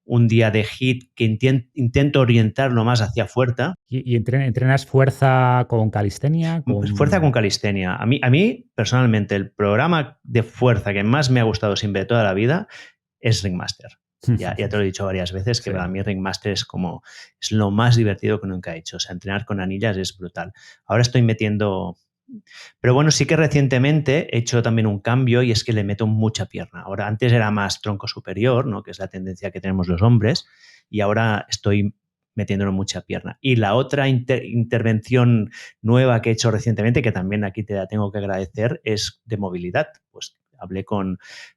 un día de HIIT que intento orientarlo más hacia fuerza. ¿Y entrenas fuerza con calistenia? Fuerza con calistenia. A mí, personalmente, el programa de fuerza que más me ha gustado siempre de toda la vida es Ringmaster. Ya te lo he dicho varias veces, que Sí. para mí Ringmaster es lo más divertido que nunca he hecho. O sea, entrenar con anillas es brutal. Ahora estoy metiendo... Pero bueno, sí que recientemente he hecho también un cambio, y es que le meto mucha pierna. Ahora, antes era más tronco superior, ¿no? Que es la tendencia que tenemos los hombres, y ahora estoy metiéndolo mucha pierna. Y la otra intervención nueva que he hecho recientemente, que también aquí te la tengo que agradecer, es de movilidad. Pues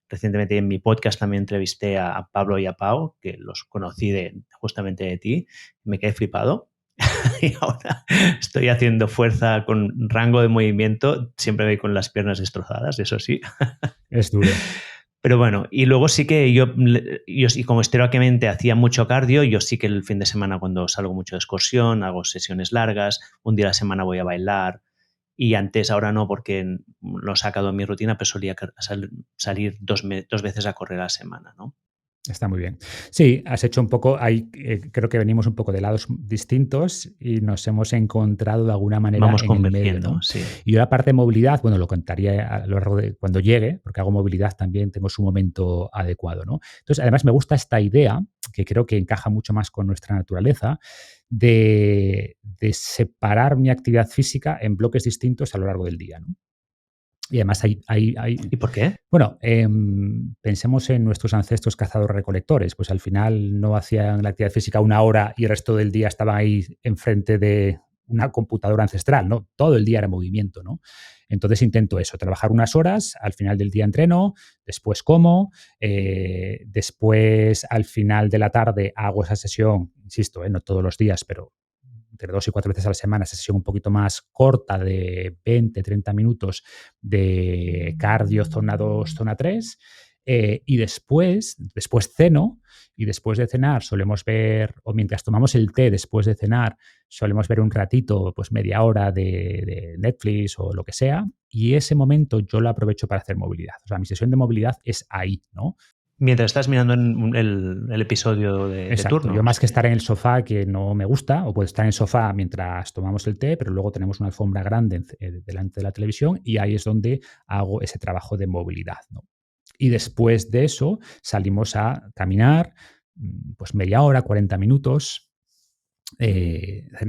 recientemente en mi podcast también entrevisté a Pablo y a Pau, que los conocí justamente de ti, me quedé flipado. Y ahora estoy haciendo fuerza con rango de movimiento, siempre voy con las piernas destrozadas, eso sí. Es duro. Pero bueno, y luego sí que yo sí, como históricamente hacía mucho cardio, yo sí que el fin de semana, cuando salgo mucho de excursión, hago sesiones largas, un día a la semana voy a bailar, y antes, ahora no, porque lo he sacado en mi rutina, pero solía salir dos veces a correr a la semana, ¿no? Está muy bien. Sí, has hecho un poco, ahí creo que venimos un poco de lados distintos y nos hemos encontrado de alguna manera Vamos en el medio, convergiendo, ¿no? sí. Y yo la parte de movilidad, bueno, lo contaría a lo largo de cuando llegue, porque hago movilidad también, tengo su momento adecuado, ¿no? Entonces, además me gusta esta idea, que creo que encaja mucho más con nuestra naturaleza, de separar mi actividad física en bloques distintos a lo largo del día, ¿no? Y además ¿Y por qué? bueno, pensemos en nuestros ancestros cazadores-recolectores, pues al final no hacían la actividad física una hora y el resto del día estaban ahí enfrente de una computadora ancestral, ¿no? Todo el día era movimiento, ¿no? Entonces intento eso, trabajar unas horas, al final del día entreno, después como, después al final de la tarde hago esa sesión, insisto, no todos los días, pero entre 2 y 4 veces a la semana, sesión un poquito más corta de 20, 30 minutos de cardio zona 2 zona 3 y después ceno, y después de cenar solemos ver, o mientras tomamos el té después de cenar, solemos ver un ratito, pues media hora de Netflix o lo que sea, y ese momento yo lo aprovecho para hacer movilidad. O sea, mi sesión de movilidad es ahí, ¿no? Mientras estás mirando el episodio de Exacto. turno. Yo O más que sea, estar en el sofá, que no me gusta, o puedo estar en el sofá mientras tomamos el té, pero luego tenemos una alfombra grande delante de la televisión y ahí es donde hago ese trabajo de movilidad, ¿no? Y después de eso salimos a caminar, pues media hora, 40 minutos,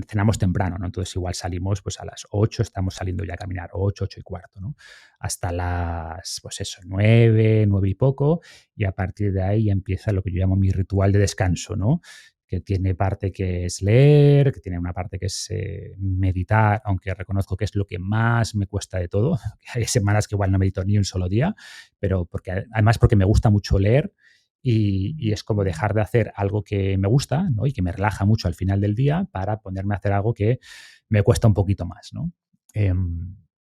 cenamos temprano, ¿no? Entonces igual salimos pues a las 8 estamos saliendo ya a caminar, o 8 8:15, ¿no? Hasta las, pues eso, 9 9 y poco, y a partir de ahí ya empieza lo que yo llamo mi ritual de descanso, ¿no? Que tiene parte que es leer, que tiene una parte que es meditar, aunque reconozco que es lo que más me cuesta de todo. Hay semanas que igual no medito ni un solo día, pero además porque me gusta mucho leer y es como dejar de hacer algo que me gusta, ¿no? Y que me relaja mucho al final del día para ponerme a hacer algo que me cuesta un poquito más, ¿no?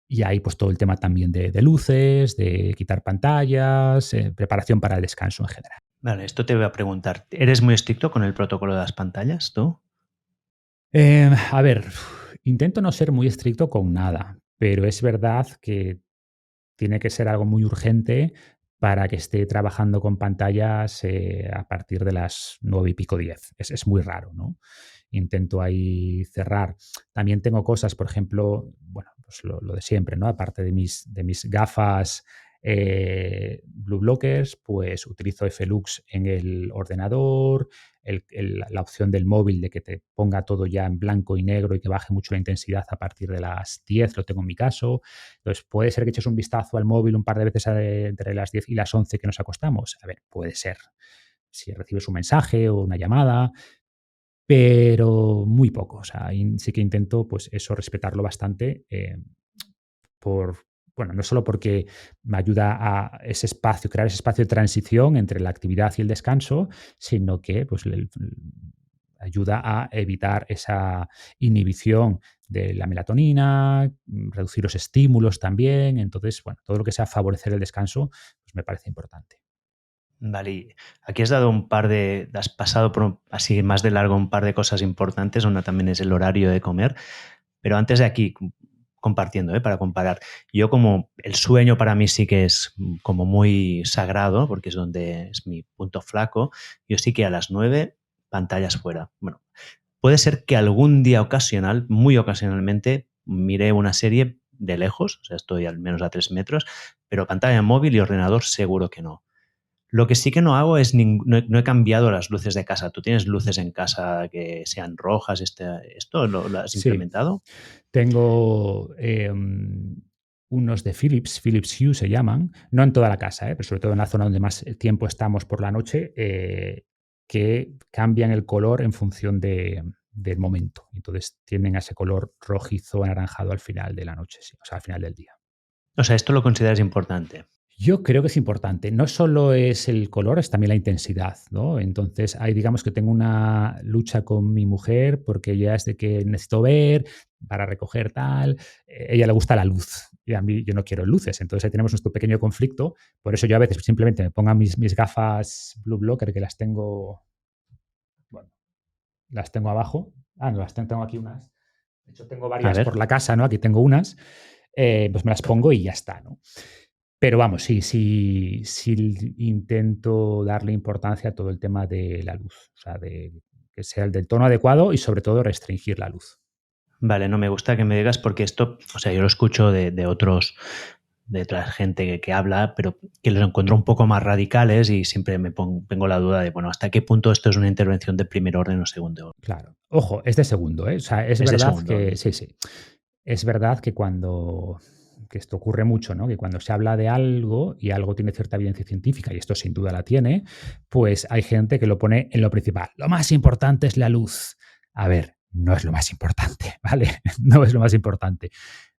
Y ahí pues todo el tema también de luces, de quitar pantallas, preparación para el descanso en general. vale, esto te voy a preguntar. ¿Eres muy estricto con el protocolo de las pantallas, tú? A ver, intento no ser muy estricto con nada, pero es verdad que tiene que ser algo muy urgente para que esté trabajando con pantallas a partir de las 9 y pico 10. Es muy raro, ¿no? Intento ahí cerrar. También tengo cosas, por ejemplo, bueno, pues lo de siempre, ¿no? Aparte de mis gafas Blue Blockers, pues utilizo Flux en el ordenador, la opción del móvil de que te ponga todo ya en blanco y negro y que baje mucho la intensidad a partir de las 10, lo tengo en mi caso. Entonces, puede ser que eches un vistazo al móvil un par de veces entre las 10 y las 11 que nos acostamos. A ver, puede ser. Si recibes un mensaje o una llamada, pero muy poco. O sea, sí que intento, pues eso, respetarlo bastante por, bueno, no solo porque me ayuda a ese espacio, crear ese espacio de transición entre la actividad y el descanso, sino que pues ayuda a evitar esa inhibición de la melatonina, reducir los estímulos también. Entonces, bueno, todo lo que sea favorecer el descanso, pues me parece importante. Vale, y aquí has dado has pasado por así más de largo un par de cosas importantes. Una también es el horario de comer, pero antes de aquí, compartiendo, para comparar, yo como el sueño para mí sí que es como muy sagrado, porque es donde es mi punto flaco, yo sí que a las 9 pantallas fuera. Bueno, puede ser que algún día ocasional, muy ocasionalmente, mire una serie de lejos, o sea, estoy al menos a 3 metros, pero pantalla móvil y ordenador seguro que no. Lo que sí que no hago es, no he cambiado las luces de casa. ¿Tú tienes luces en casa que sean rojas? ¿Esto lo has Sí, implementado? tengo unos de Philips Hue se llaman, no en toda la casa, pero sobre todo en la zona donde más tiempo estamos por la noche, que cambian el color en función del momento. Entonces tienen ese color rojizo anaranjado al final de la noche, sí, o sea, al final del día. O sea, esto lo consideras importante. Yo creo que es importante. No solo es el color, es también la intensidad, ¿no? Entonces, ahí digamos que tengo una lucha con mi mujer porque ella es de que necesito ver para recoger tal. Ella le gusta la luz y a mí yo no quiero luces. Entonces, ahí tenemos nuestro pequeño conflicto. Por eso yo a veces simplemente me pongo mis gafas Blue Blocker que las tengo, bueno, las tengo abajo. Ah, no, tengo aquí unas. De hecho, tengo A varias por ver. la casa, ¿no? Aquí tengo unas, pues me las pongo y ya está, ¿no? Pero vamos, sí intento darle importancia a todo el tema de la luz, o sea, de que sea el del tono adecuado y sobre todo restringir la luz. Vale, no me gusta que me digas porque esto, o sea, yo lo escucho de otros, de otra gente que habla, pero que los encuentro un poco más radicales y siempre tengo la duda de, bueno, ¿hasta qué punto esto es una intervención de primer orden o segundo orden? Claro. Ojo, es de segundo, ¿eh? O sea, es Es de verdad segundo que orden. sí, sí. Es verdad que que esto ocurre mucho, ¿no? Que cuando se habla de algo y algo tiene cierta evidencia científica, y esto sin duda la tiene, pues hay gente que lo pone en lo principal. Lo más importante es la luz. A ver, no es lo más importante, ¿vale? No es lo más importante.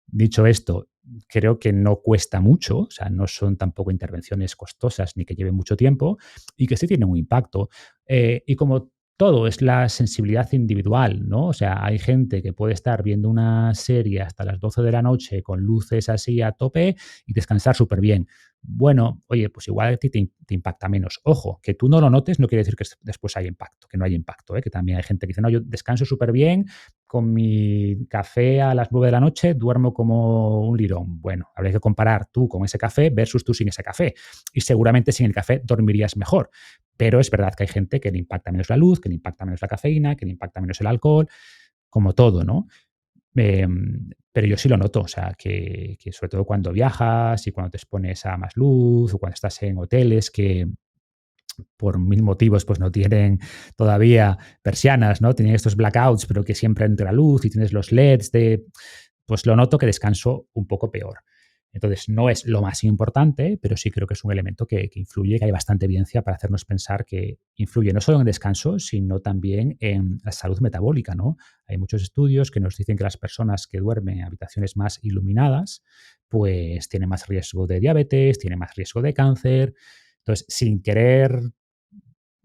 Dicho esto, creo que no cuesta mucho, o sea, no son tampoco intervenciones costosas ni que lleven mucho tiempo y que sí tienen un impacto. Y como todo es la sensibilidad individual, ¿no? O sea, hay gente que puede estar viendo una serie hasta las 12 de la noche con luces así a tope y descansar súper bien. Bueno, oye, pues igual a ti te impacta menos. Ojo, que tú no lo notes no quiere decir que después haya impacto, que no haya impacto, ¿eh? Que también hay gente que dice, no, yo descanso súper bien, con mi café a las 9 de la noche duermo como un lirón. Bueno, habría que comparar tú con ese café versus tú sin ese café. Y seguramente sin el café dormirías mejor. Pero es verdad que hay gente que le impacta menos la luz, que le impacta menos la cafeína, que le impacta menos el alcohol, como todo, ¿no? Pero yo sí lo noto, o sea, que sobre todo cuando viajas y cuando te expones a más luz o cuando estás en hoteles que por mil motivos pues no tienen todavía persianas, ¿no? Tienen estos blackouts, pero que siempre entra luz y tienes los LEDs pues lo noto que descanso un poco peor. Entonces, no es lo más importante, pero sí creo que es un elemento que influye, que hay bastante evidencia para hacernos pensar que influye no solo en el descanso, sino también en la salud metabólica, ¿no? Hay muchos estudios que nos dicen que las personas que duermen en habitaciones más iluminadas, pues tienen más riesgo de diabetes, tienen más riesgo de cáncer. Entonces, sin querer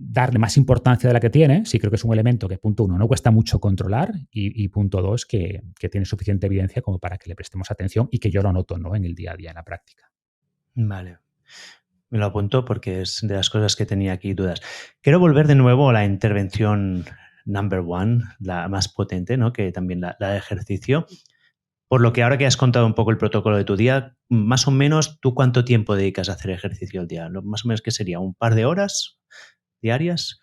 darle más importancia de la que tiene, sí creo que es un elemento que, punto uno, no cuesta mucho controlar y punto dos, que tiene suficiente evidencia como para que le prestemos atención y que yo lo noto, ¿no? En el día a día, en la práctica. Vale. Me lo apunto porque es de las cosas que tenía aquí dudas. Quiero volver de nuevo a la intervención number one, la más potente, ¿no? Que también la de ejercicio. Por lo que ahora que has contado un poco el protocolo de tu día, más o menos, ¿tú cuánto tiempo dedicas a hacer ejercicio al día? Más o menos, ¿qué sería? ¿Un par de horas diarias?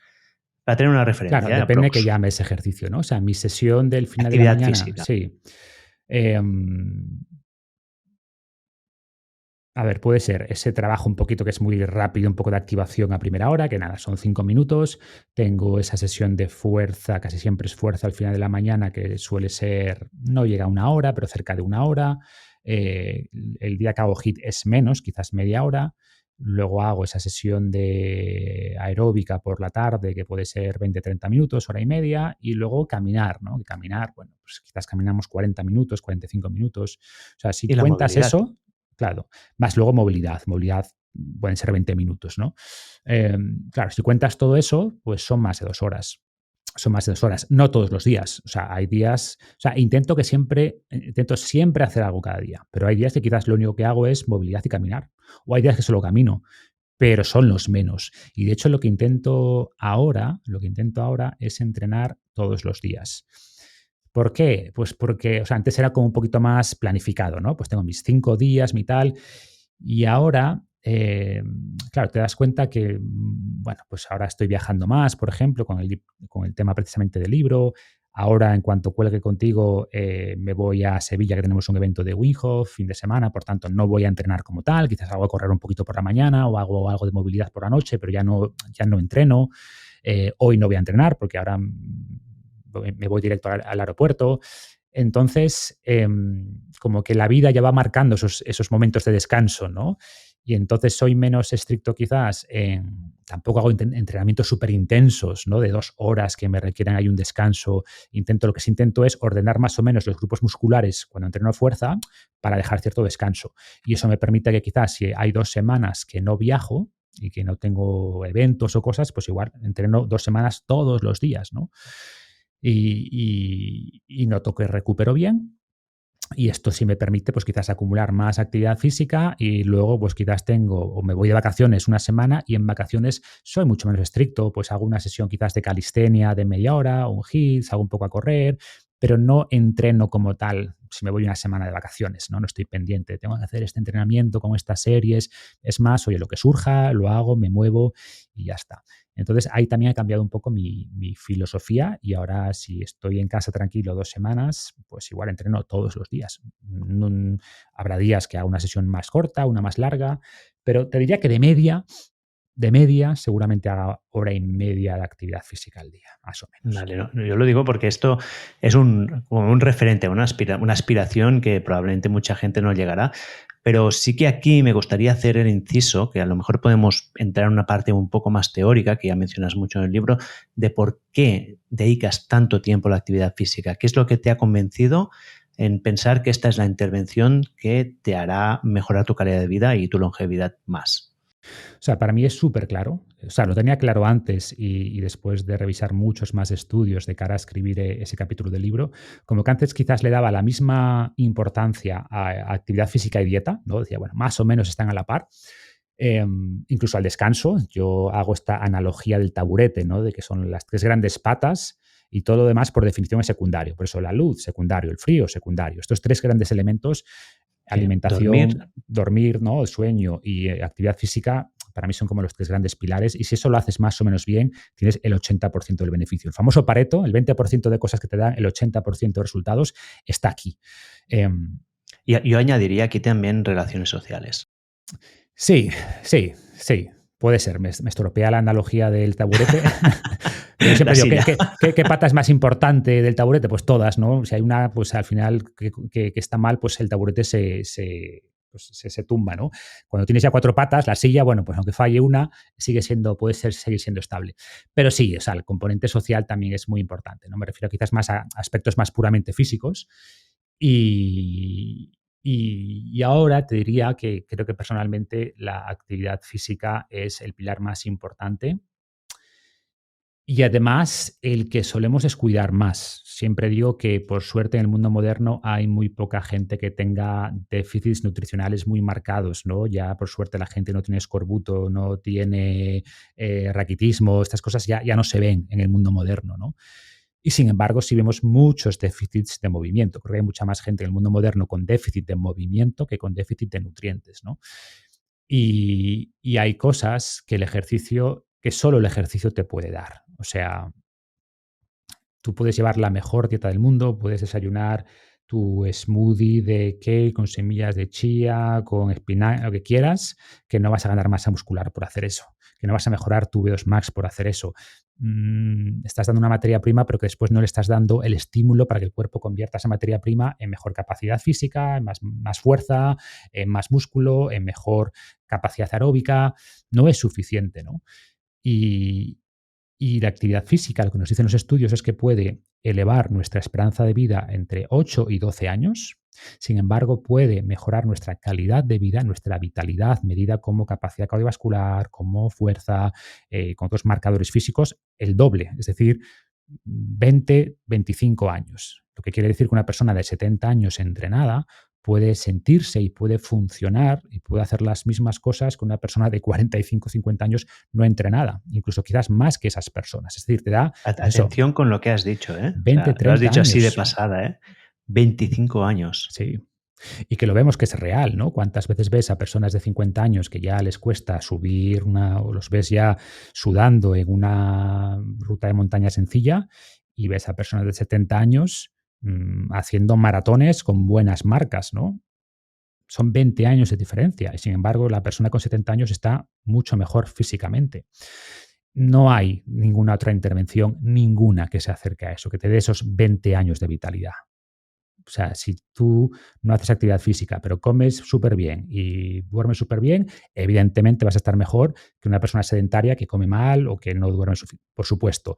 Para tener una Claro, referencia, ¿eh? depende de que Aprox. llames ejercicio, ¿no? O sea, mi sesión del final de la Actividad mañana, física. sí. Em, A ver, puede ser ese trabajo un poquito que es muy rápido, un poco de activación a primera hora, que nada, son 5 minutos. Tengo esa sesión de fuerza, casi siempre es fuerza al final de la mañana, que suele ser, no llega a una hora, pero cerca de una hora. El día que hago HIIT es menos, quizás media hora. Luego hago esa sesión de aeróbica por la tarde, que puede ser 20-30 minutos, hora y media. Y luego caminar, ¿no? Y caminar, bueno, pues quizás caminamos 40 minutos, 45 minutos. O sea, si Y la cuentas movilidad. eso, claro, más luego movilidad. Movilidad pueden ser 20 minutos, ¿no? Claro, si cuentas todo eso, pues son más de 2 horas. Son más de 2 horas. No todos los días. O sea, hay días. O sea, intento siempre hacer algo cada día. Pero hay días que quizás lo único que hago es movilidad y caminar. O hay días que solo camino. Pero son los menos. Y de hecho, lo que intento ahora es entrenar todos los días. ¿Por qué? Pues porque, o sea, antes era como un poquito más planificado, ¿no? Pues tengo mis 5 días, mi tal, y ahora, claro, te das cuenta que, bueno, pues ahora estoy viajando más, por ejemplo, con el tema precisamente del libro. Ahora, en cuanto cuelgue contigo, me voy a Sevilla, que tenemos un evento de Wim Hof, fin de semana, por tanto, no voy a entrenar como tal, quizás hago a correr un poquito por la mañana o hago algo de movilidad por la noche, pero ya no entreno. Hoy no voy a entrenar porque ahora me voy directo al aeropuerto. Entonces, como que la vida ya va marcando esos momentos de descanso, ¿no? Y entonces soy menos estricto quizás tampoco hago entrenamientos súper intensos, ¿no? De 2 horas que me requieran ahí un descanso. Lo que sí intento es ordenar más o menos los grupos musculares cuando entreno fuerza para dejar cierto descanso. Y eso me permite que quizás si hay 2 semanas que no viajo y que no tengo eventos o cosas, pues igual entreno 2 semanas todos los días, ¿no? Y noto que recupero bien. Y esto sí me permite, pues quizás acumular más actividad física y luego, pues quizás o me voy de vacaciones una semana y en vacaciones soy mucho menos estricto, pues hago una sesión quizás de calistenia de media hora, un HIIT, salgo un poco a correr, pero no entreno como tal. Si me voy una semana de vacaciones, ¿no? No estoy pendiente, tengo que hacer este entrenamiento con estas series. Es más, oye, lo que surja, lo hago, me muevo y ya está. Entonces, ahí también ha cambiado un poco mi filosofía y ahora si estoy en casa tranquilo 2 semanas, pues igual entreno todos los días. Habrá días que haga una sesión más corta, una más larga, pero te diría que de media, seguramente haga hora y media de actividad física al día, más o menos. Vale, no, yo lo digo porque esto es como un referente, una aspiración que probablemente mucha gente no llegará, pero sí que aquí me gustaría hacer el inciso, que a lo mejor podemos entrar en una parte un poco más teórica, que ya mencionas mucho en el libro, de por qué dedicas tanto tiempo a la actividad física. ¿Qué es lo que te ha convencido en pensar que esta es la intervención que te hará mejorar tu calidad de vida y tu longevidad más? O sea, para mí es súper claro. O sea, lo tenía claro antes y después de revisar muchos más estudios de cara a escribir ese capítulo del libro, como que antes quizás le daba la misma importancia a actividad física y dieta, ¿no? Decía, bueno, más o menos están a la par. Incluso al descanso, yo hago esta analogía del taburete, ¿no? De que son las tres grandes patas y todo lo demás por definición es secundario. Por eso la luz, secundario, el frío, secundario. Estos tres grandes elementos, Sí, dormir. alimentación, dormir, ¿no? El sueño y actividad física, para mí son como los tres grandes pilares. Y si eso lo haces más o menos bien, tienes el 80% del beneficio. El famoso Pareto, el 20% de cosas que te dan el 80% de resultados, está aquí. Y yo añadiría aquí también relaciones sociales. Sí, sí, sí. Puede ser. Me estropea la analogía del taburete. Pero yo La siempre digo, silla. ¿qué pata es más importante del taburete? Pues todas, ¿no? Si hay una, pues al final que está mal, pues el taburete se tumba, ¿no? Cuando tienes ya 4 patas, la silla, bueno, pues aunque falle una, seguir siendo estable. Pero sí, o sea, el componente social también es muy importante, ¿no? Me refiero quizás más a aspectos más puramente físicos. Y, y ahora te diría que creo que personalmente la actividad física es el pilar más importante y además el que solemos descuidar más. Siempre digo que por suerte en el mundo moderno hay muy poca gente que tenga déficits nutricionales muy marcados, ¿no? Ya por suerte la gente no tiene escorbuto, no tiene raquitismo, estas cosas ya no se ven en el mundo moderno, ¿no? Y sin embargo, sí vemos muchos déficits de movimiento. Creo que hay mucha más gente en el mundo moderno con déficit de movimiento que con déficit de nutrientes, ¿no? Y hay cosas que solo el ejercicio te puede dar. O sea, tú puedes llevar la mejor dieta del mundo, puedes desayunar tu smoothie de kale con semillas de chía, con espinaca, lo que quieras, que no vas a ganar masa muscular por hacer eso, que no vas a mejorar tu V2 Max por hacer eso. Estás dando una materia prima, pero que después no le estás dando el estímulo para que el cuerpo convierta esa materia prima en mejor capacidad física, en más fuerza, en más músculo, en mejor capacidad aeróbica. No es suficiente, ¿no? Y, y la actividad física, lo que nos dicen los estudios es que puede elevar nuestra esperanza de vida entre 8 y 12 años. Sin embargo, puede mejorar nuestra calidad de vida, nuestra vitalidad, medida como capacidad cardiovascular, como fuerza, con otros marcadores físicos, el doble, es decir, 20, 25 años. Lo que quiere decir que una persona de 70 años entrenada puede sentirse y puede funcionar y puede hacer las mismas cosas que una persona de 45 o 50 años no entrenada, incluso quizás más que esas personas. Es decir, te da, pues eso, Atención con lo que has dicho, ¿eh? O 20, sea, lo has 30 dicho así de años. pasada, ¿eh? 25 años. Sí. Y que lo vemos que es real, ¿no? ¿Cuántas veces ves a personas de 50 años que ya les cuesta subir o los ves ya sudando en una ruta de montaña sencilla y ves a personas de 70 años haciendo maratones con buenas marcas, ¿no? Son 20 años de diferencia y sin embargo la persona con 70 años está mucho mejor físicamente. No hay ninguna otra intervención, ninguna que se acerque a eso, que te dé esos 20 años de vitalidad. O sea, si tú no haces actividad física, pero comes súper bien y duermes súper bien, evidentemente vas a estar mejor que una persona sedentaria que come mal o que no duerme suficiente, por supuesto.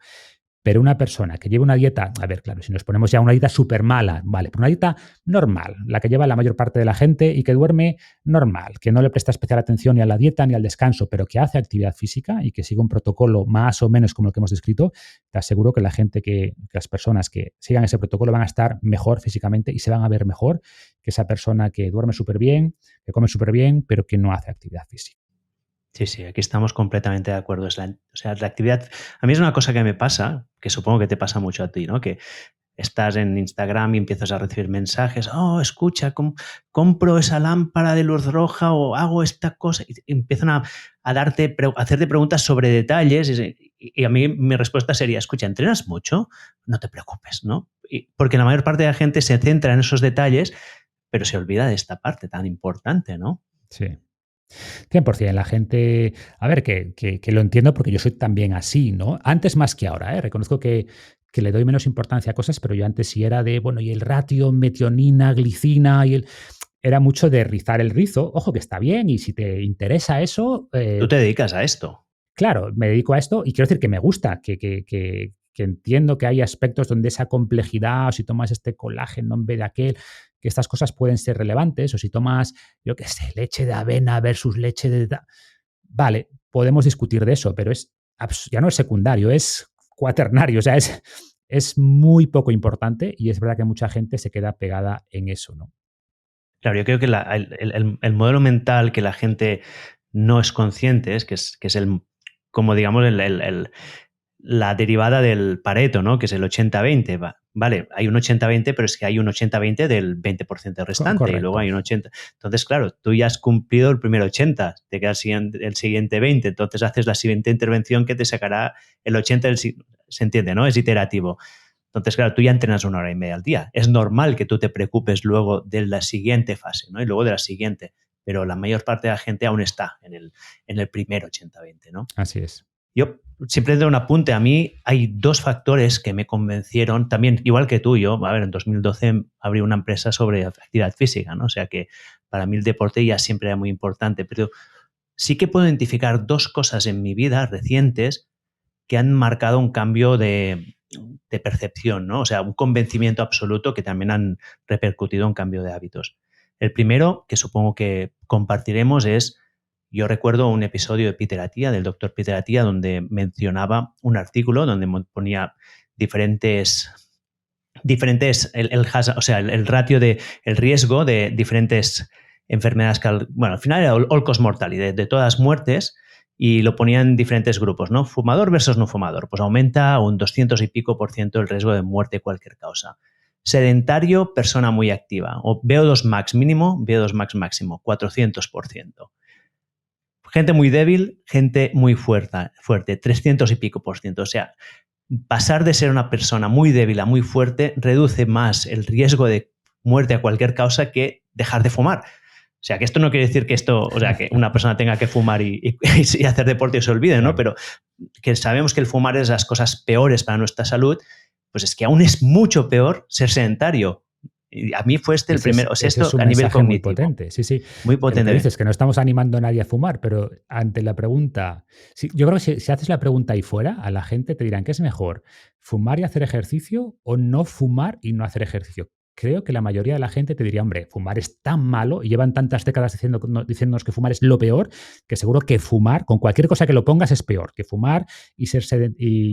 Pero una persona que lleva una dieta, a ver, claro, si nos ponemos ya una dieta súper mala, vale, pero una dieta normal, la que lleva la mayor parte de la gente y que duerme normal, que no le presta especial atención ni a la dieta ni al descanso, pero que hace actividad física y que sigue un protocolo más o menos como el que hemos descrito, te aseguro que que las personas que sigan ese protocolo van a estar mejor físicamente y se van a ver mejor que esa persona que duerme súper bien, que come súper bien, pero que no hace actividad física. Sí, sí, aquí estamos completamente de acuerdo. O sea, la actividad. A mí es una cosa que me pasa, que supongo que te pasa mucho a ti, ¿no? Que estás en Instagram y empiezas a recibir mensajes, oh, escucha, compro esa lámpara de luz roja o hago esta cosa, y empiezan a hacerte preguntas sobre detalles, y a mí mi respuesta sería, escucha, ¿entrenas mucho? No te preocupes, ¿no? Porque la mayor parte de la gente se centra en esos detalles, pero se olvida de esta parte tan importante, ¿no? Sí. 100%. La gente, a ver, que lo entiendo porque yo soy también así, ¿no? Antes más que ahora, ¿eh? Reconozco que le doy menos importancia a cosas, pero yo antes sí era de, bueno, y el ratio, metionina, glicina, era mucho de rizar el rizo. Ojo, que está bien, y si te interesa eso, Tú te dedicas a esto. claro, me dedico a esto y quiero decir que me gusta, que entiendo que hay aspectos donde esa complejidad, o si tomas este colágeno en vez de aquel, que estas cosas pueden ser relevantes, o si tomas, yo qué sé, leche de avena versus leche de... Vale, podemos discutir de eso, pero ya no es secundario, es cuaternario, o sea, es muy poco importante, y es verdad que mucha gente se queda pegada en eso, ¿no? Claro, yo creo que el modelo mental que la gente no es consciente que es como digamos, la derivada del Pareto, ¿no? Que es el 80-20. Vale, hay un 80-20, pero es que hay un 80-20 del 20% restante, y luego Correcto. hay un 80. Entonces, claro, tú ya has cumplido el primer 80, te queda el siguiente 20, entonces haces la siguiente intervención que te sacará el 80 se entiende, ¿no? Es iterativo. Entonces, claro, tú ya entrenas 1 hora y media al día. Es normal que tú te preocupes luego de la siguiente fase, ¿no? Y luego de la siguiente, pero la mayor parte de la gente aún está en el primer 80-20, ¿no? Así es. Yo siempre doy un apunte. A mí hay 2 factores que me convencieron, también igual que tú. Yo, a ver, en 2012 abrí una empresa sobre actividad física, ¿no? O sea que para mí el deporte ya siempre era muy importante, pero sí que puedo identificar 2 cosas en mi vida recientes que han marcado un cambio de percepción, ¿no? O sea, un convencimiento absoluto, que también han repercutido en cambio de hábitos. El primero, que supongo que compartiremos, es, yo recuerdo un episodio de Peter Attia, del doctor Peter Attia, donde mencionaba un artículo donde ponía diferentes o sea, el ratio el riesgo de diferentes enfermedades, bueno, al final era all cause mortality, de todas las muertes, y lo ponían en diferentes grupos, ¿no? Fumador versus no fumador, pues aumenta un 200 y pico por ciento el riesgo de muerte de cualquier causa. Sedentario, persona muy activa, o VO2 max mínimo, VO2 max máximo, 400%. Gente muy débil, gente muy fuerte, 300 y pico por ciento. O sea, pasar de ser una persona muy débil a muy fuerte reduce más el riesgo de muerte a cualquier causa que dejar de fumar. O sea, que esto no quiere decir que que una persona tenga que fumar y hacer deporte y se olvide, ¿no? Pero que sabemos que el fumar es las cosas peores para nuestra salud, pues es que aún es mucho peor ser sedentario. Y a mí fue el primero, o sea, ese es esto un a nivel mensaje muy cognitivo. potente, sí, sí. Muy Que lo que potente. dices, que no estamos animando a nadie a fumar, pero ante la pregunta, sí, yo creo que si haces la pregunta ahí fuera, a la gente te dirán, ¿qué es mejor? ¿Fumar y hacer ejercicio o no fumar y no hacer ejercicio? Creo que la mayoría de la gente te diría, hombre, fumar es tan malo y llevan tantas décadas diciéndonos que fumar es lo peor, que seguro que fumar, con cualquier cosa que lo pongas, es peor. Que fumar y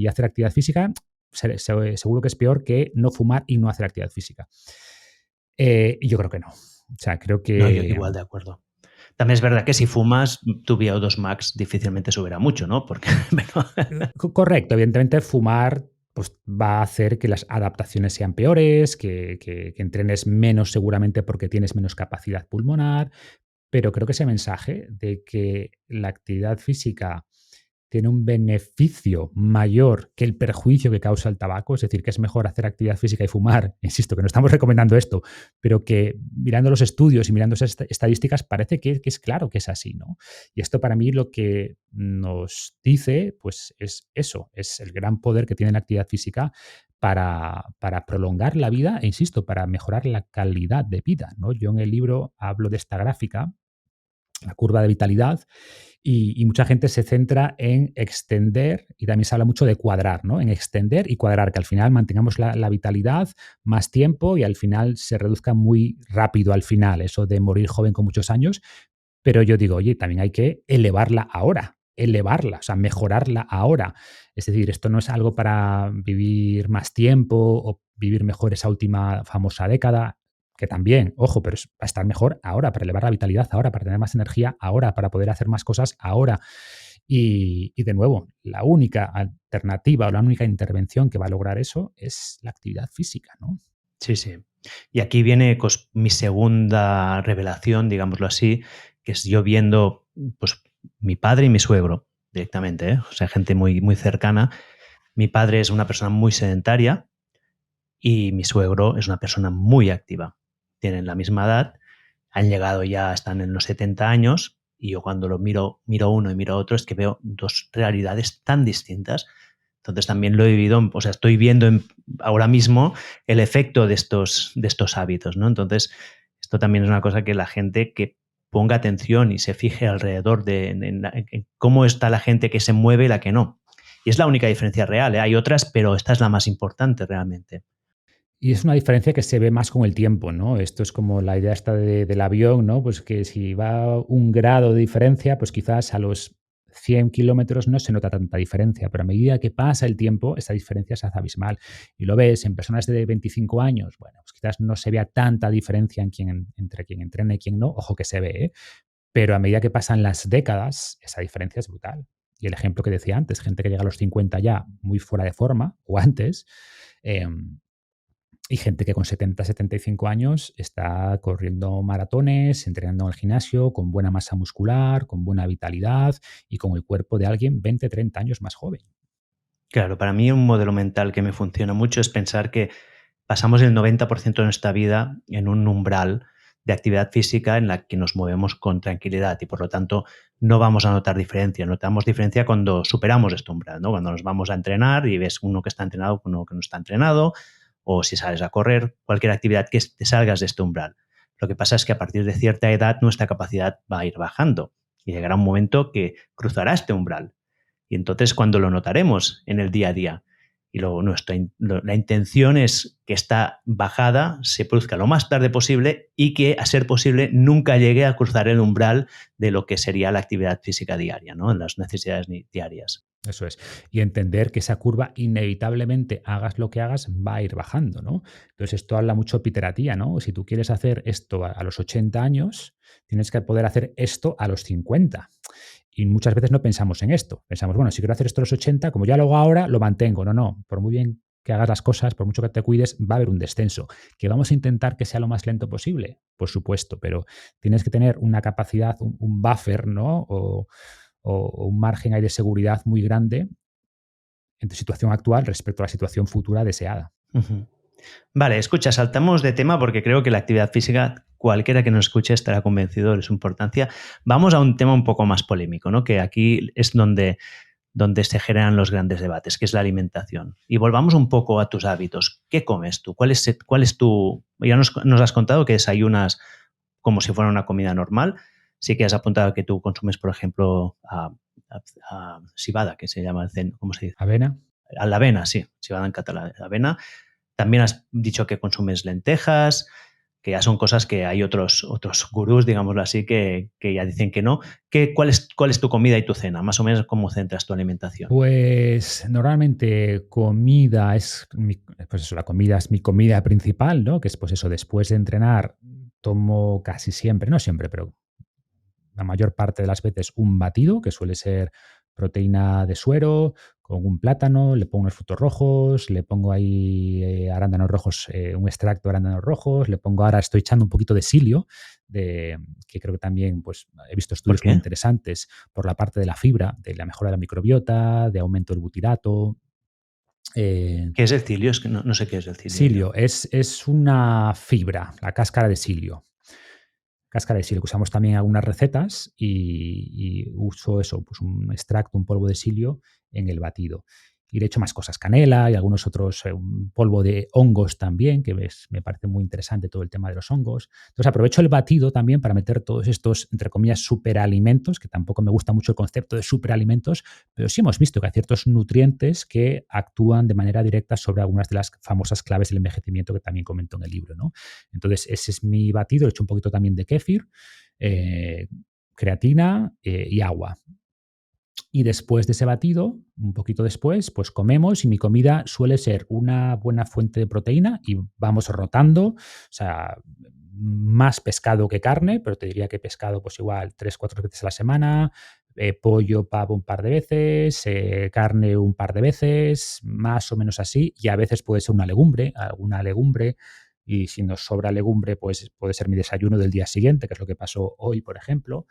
hacer actividad física, seguro que es peor que no fumar y no hacer actividad física. Y yo creo que no. O sea, creo No, yo que... igual de acuerdo. También es verdad que si fumas, tu VO2 max difícilmente subirá mucho, ¿no? Porque Correcto, evidentemente fumar pues, va a hacer que las adaptaciones sean peores, que entrenes menos seguramente porque tienes menos capacidad pulmonar, pero creo que ese mensaje de que la actividad física tiene un beneficio mayor que el perjuicio que causa el tabaco, es decir, que es mejor hacer actividad física y fumar, insisto, que no estamos recomendando esto, pero que mirando los estudios y mirando esas estadísticas parece que es claro que es así, ¿no? Y esto para mí lo que nos dice, pues es eso, es el gran poder que tiene la actividad física para prolongar la vida e, insisto, para mejorar la calidad de vida, ¿no? Yo en el libro hablo de esta gráfica, la curva de vitalidad, y mucha gente se centra en extender, y también se habla mucho de cuadrar, ¿no? En extender y cuadrar, que al final mantengamos la vitalidad más tiempo y al final se reduzca muy rápido al final, eso de morir joven con muchos años. Pero yo digo, oye, también hay que elevarla, o sea, mejorarla ahora. Es decir, esto no es algo para vivir más tiempo o vivir mejor esa última famosa década, que también, ojo, pero es para estar mejor ahora, para elevar la vitalidad ahora, para tener más energía ahora, para poder hacer más cosas ahora. Y de nuevo, la única alternativa o la única intervención que va a lograr eso es la actividad física, ¿no? Sí, sí. Y aquí viene mi segunda revelación, digámoslo así, que es yo viendo pues, mi padre y mi suegro directamente, ¿eh? O sea, gente muy, muy cercana. Mi padre es una persona muy sedentaria y mi suegro es una persona muy activa. Tienen la misma edad, han llegado ya, están en los 70 años y yo cuando lo miro uno y miro otro es que veo dos realidades tan distintas. Entonces también lo he vivido, o sea, estoy viendo ahora mismo el efecto de estos hábitos, ¿no? Entonces, esto también es una cosa que la gente que ponga atención y se fije alrededor en cómo está la gente que se mueve y la que no. Y es la única diferencia real, ¿eh? Hay otras, pero esta es la más importante realmente. Y es una diferencia que se ve más con el tiempo, ¿no? Esto es como la idea esta del avión, ¿no? Pues que si va 1 grado de diferencia, pues quizás a los 100 kilómetros no se nota tanta diferencia, pero a medida que pasa el tiempo, esa diferencia se hace abismal. Y lo ves en personas de 25 años, bueno, pues quizás no se vea tanta diferencia entre quien entrena y quien no, ojo que se ve, ¿eh? Pero a medida que pasan las décadas, esa diferencia es brutal. Y el ejemplo que decía antes, gente que llega a los 50 ya muy fuera de forma, o antes, eh, y gente que con 70, 75 años está corriendo maratones, entrenando en el gimnasio, con buena masa muscular, con buena vitalidad y con el cuerpo de alguien 20, 30 años más joven. Claro, para mí un modelo mental que me funciona mucho es pensar que pasamos el 90% de nuestra vida en un umbral de actividad física en la que nos movemos con tranquilidad y por lo tanto no vamos a notar diferencia. Notamos diferencia cuando superamos este umbral, ¿no? Cuando nos vamos a entrenar y ves uno que está entrenado con uno que no está entrenado, o si sales a correr, cualquier actividad que te salgas de este umbral. Lo que pasa es que a partir de cierta edad nuestra capacidad va a ir bajando y llegará un momento que cruzará este umbral. Y entonces cuando lo notaremos en el día a día. Y luego la intención es que esta bajada se produzca lo más tarde posible y que, a ser posible, nunca llegue a cruzar el umbral de lo que sería la actividad física diaria, ¿no? En las necesidades diarias. Eso es. Y entender que esa curva inevitablemente, hagas lo que hagas, va a ir bajando, ¿no? Entonces, esto habla mucho de piteratía, ¿no? Si tú quieres hacer esto a los 80 años, tienes que poder hacer esto a los 50. Y muchas veces no pensamos en esto. Pensamos, bueno, si quiero hacer esto a los 80, como ya lo hago ahora, lo mantengo. No, no. Por muy bien que hagas las cosas, por mucho que te cuides, va a haber un descenso. ¿Que vamos a intentar que sea lo más lento posible? Por supuesto, pero tienes que tener una capacidad, un buffer, ¿no? O un margen ahí de seguridad muy grande en tu situación actual respecto a la situación futura deseada. Ujú. Vale, escucha, saltamos de tema porque creo que la actividad física, cualquiera que nos escuche estará convencido de su importancia. Vamos a un tema un poco más polémico, ¿no? Que aquí es donde se generan los grandes debates, que es la alimentación. Y volvamos un poco a tus hábitos. ¿Qué comes tú? ¿Cuál es tu...? Ya nos has contado que desayunas como si fuera una comida normal. Sí que has apuntado que tú consumes, por ejemplo, a cibada, que se llama ¿cómo se dice? Avena. A la avena, sí, cibada en catalán, avena. También has dicho que consumes lentejas, que ya son cosas que hay otros gurús, digámoslo así, que ya dicen que no. ¿Cuál es tu comida y tu cena? Más o menos, ¿cómo centras tu alimentación? Pues normalmente comida es pues eso, la comida es mi comida principal, ¿no? Que es pues eso, después de entrenar tomo casi siempre, no siempre, pero la mayor parte de las veces un batido, que suele ser proteína de suero, con un plátano, le pongo unos frutos rojos, le pongo ahí arándanos rojos, un extracto de arándanos rojos, le pongo ahora, estoy echando un poquito de psyllium, que creo que también pues, he visto ¿Por estudios muy qué? interesantes por la parte de la fibra, de la mejora de la microbiota, de aumento del butirato. Eh, ¿Qué es el cilio? Es que no sé qué es el cilio yo. Psyllium es una fibra, la cáscara de psyllium. Cáscara de psyllium, que usamos también en algunas recetas y uso eso, pues un extracto, un polvo de psyllium en el batido. Y le echo más cosas, canela y algunos otros, un polvo de hongos también, que me parece muy interesante todo el tema de los hongos. Entonces aprovecho el batido también para meter todos estos, entre comillas, superalimentos, que tampoco me gusta mucho el concepto de superalimentos, pero sí hemos visto que hay ciertos nutrientes que actúan de manera directa sobre algunas de las famosas claves del envejecimiento que también comento en el libro, ¿no? Entonces, ese es mi batido. Le echo un poquito también de kéfir, eh, creatina y agua. Y después de ese batido, un poquito después, pues comemos y mi comida suele ser una buena fuente de proteína y vamos rotando, o sea, más pescado que carne, pero te diría que pescado pues igual 3, 4 veces a la semana, pollo, pavo un par de veces, carne un par de veces, más o menos así, y a veces puede ser alguna legumbre, y si nos sobra legumbre, pues puede ser mi desayuno del día siguiente, que es lo que pasó hoy, por ejemplo.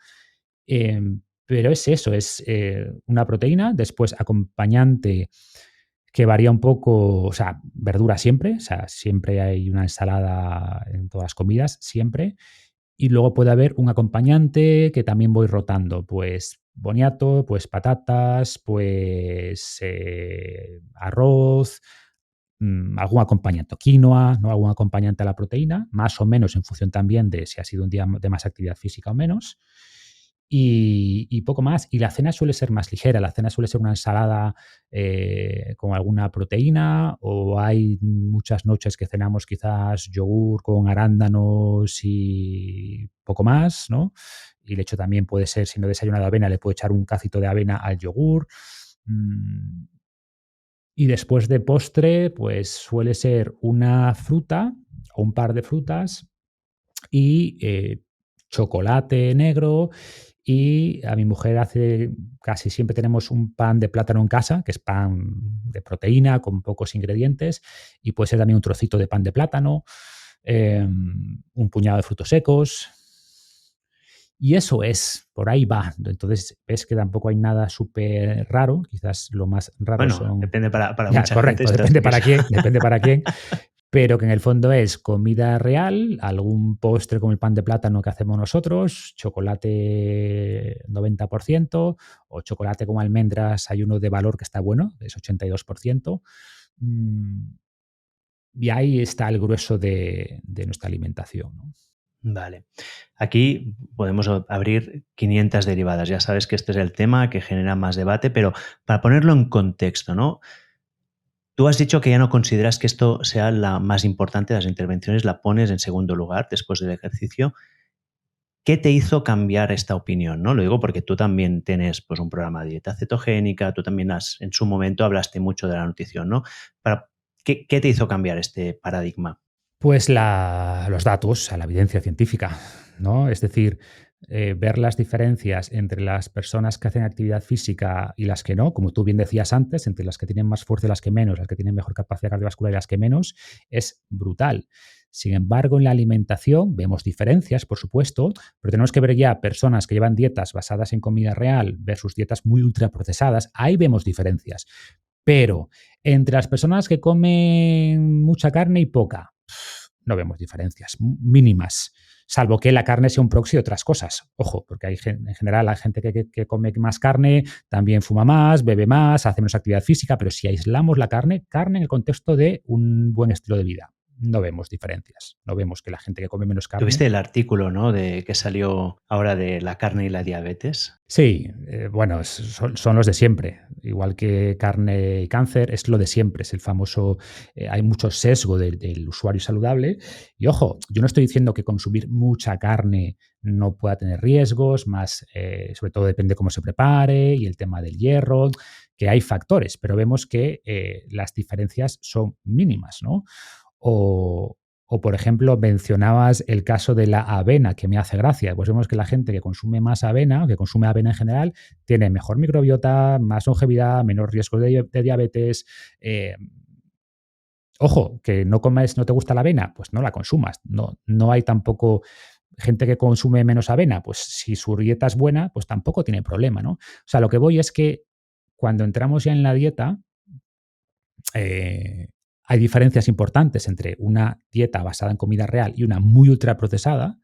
Pero es eso, es una proteína, después acompañante que varía un poco, o sea, verdura siempre, o sea, siempre hay una ensalada en todas las comidas, siempre. Y luego puede haber un acompañante que también voy rotando, pues boniato, pues patatas, pues arroz, algún acompañante, quinoa, ¿no? Algún acompañante a la proteína, más o menos en función también de si ha sido un día de más actividad física o menos. Y poco más. Y la cena suele ser más ligera. La cena suele ser una ensalada con alguna proteína, o hay muchas noches que cenamos quizás yogur con arándanos y poco más, ¿no? Y el hecho también puede ser, si no he desayunado avena, le puedo echar un cacito de avena al yogur. Mm, y después de postre, pues suele ser una fruta o un par de frutas y chocolate negro. Y a mi mujer casi siempre tenemos un pan de plátano en casa, que es pan de proteína con pocos ingredientes, y puede ser también un trocito de pan de plátano, un puñado de frutos secos. Y eso es, por ahí va. Entonces ves que tampoco hay nada súper raro, quizás lo más raro Bueno, son... depende para Ya, mucha gente. correcto, depende para quién, pero que en el fondo es comida real, algún postre como el pan de plátano que hacemos nosotros, chocolate 90%, o chocolate con almendras, hay uno de valor que está bueno, es 82%. mm, Y ahí está el grueso de nuestra alimentación, ¿no? Vale. Aquí podemos abrir 500 derivadas. Ya sabes que este es el tema que genera más debate, pero para ponerlo en contexto, ¿no? Tú has dicho que ya no consideras que esto sea la más importante de las intervenciones, la pones en segundo lugar después del ejercicio. ¿Qué te hizo cambiar esta opinión? ¿No? Lo digo porque tú también tienes pues, un programa de dieta cetogénica, tú también en su momento hablaste mucho de la nutrición, ¿no? ¿Qué te hizo cambiar este paradigma? Pues los datos, la evidencia científica, ¿no? Es decir, ver las diferencias entre las personas que hacen actividad física y las que no, como tú bien decías antes, entre las que tienen más fuerza y las que menos, las que tienen mejor capacidad cardiovascular y las que menos, es brutal. Sin embargo, en la alimentación vemos diferencias, por supuesto, pero tenemos que ver ya personas que llevan dietas basadas en comida real versus dietas muy ultraprocesadas, ahí vemos diferencias. Pero entre las personas que comen mucha carne y poca, no vemos diferencias mínimas, salvo que la carne sea un proxy de otras cosas. Ojo, porque en general la gente que come más carne también fuma más, bebe más, hace menos actividad física, pero si aislamos la carne en el contexto de un buen estilo de vida, no vemos diferencias. No vemos que la gente que come menos carne... ¿Tuviste el artículo, ¿no? Que salió ahora de la carne y la diabetes? Sí, bueno, son los de siempre. Igual que carne y cáncer, es lo de siempre. Es el famoso. Hay mucho sesgo del usuario saludable. Y ojo, yo no estoy diciendo que consumir mucha carne no pueda tener riesgos, más, sobre todo depende cómo se prepare y el tema del hierro, que hay factores, pero vemos que las diferencias son mínimas, ¿no? O, por ejemplo, mencionabas el caso de la avena, que me hace gracia. Pues vemos que la gente que consume más avena, que consume avena en general, tiene mejor microbiota, más longevidad, menor riesgo de diabetes. Ojo, que no comes, no te gusta la avena, pues no la consumas. No hay tampoco gente que consume menos avena, pues si su dieta es buena, pues tampoco tiene problema, ¿no? O sea, lo que voy es que cuando entramos ya en la dieta, hay diferencias importantes entre una dieta basada en comida real y una muy ultraprocesada,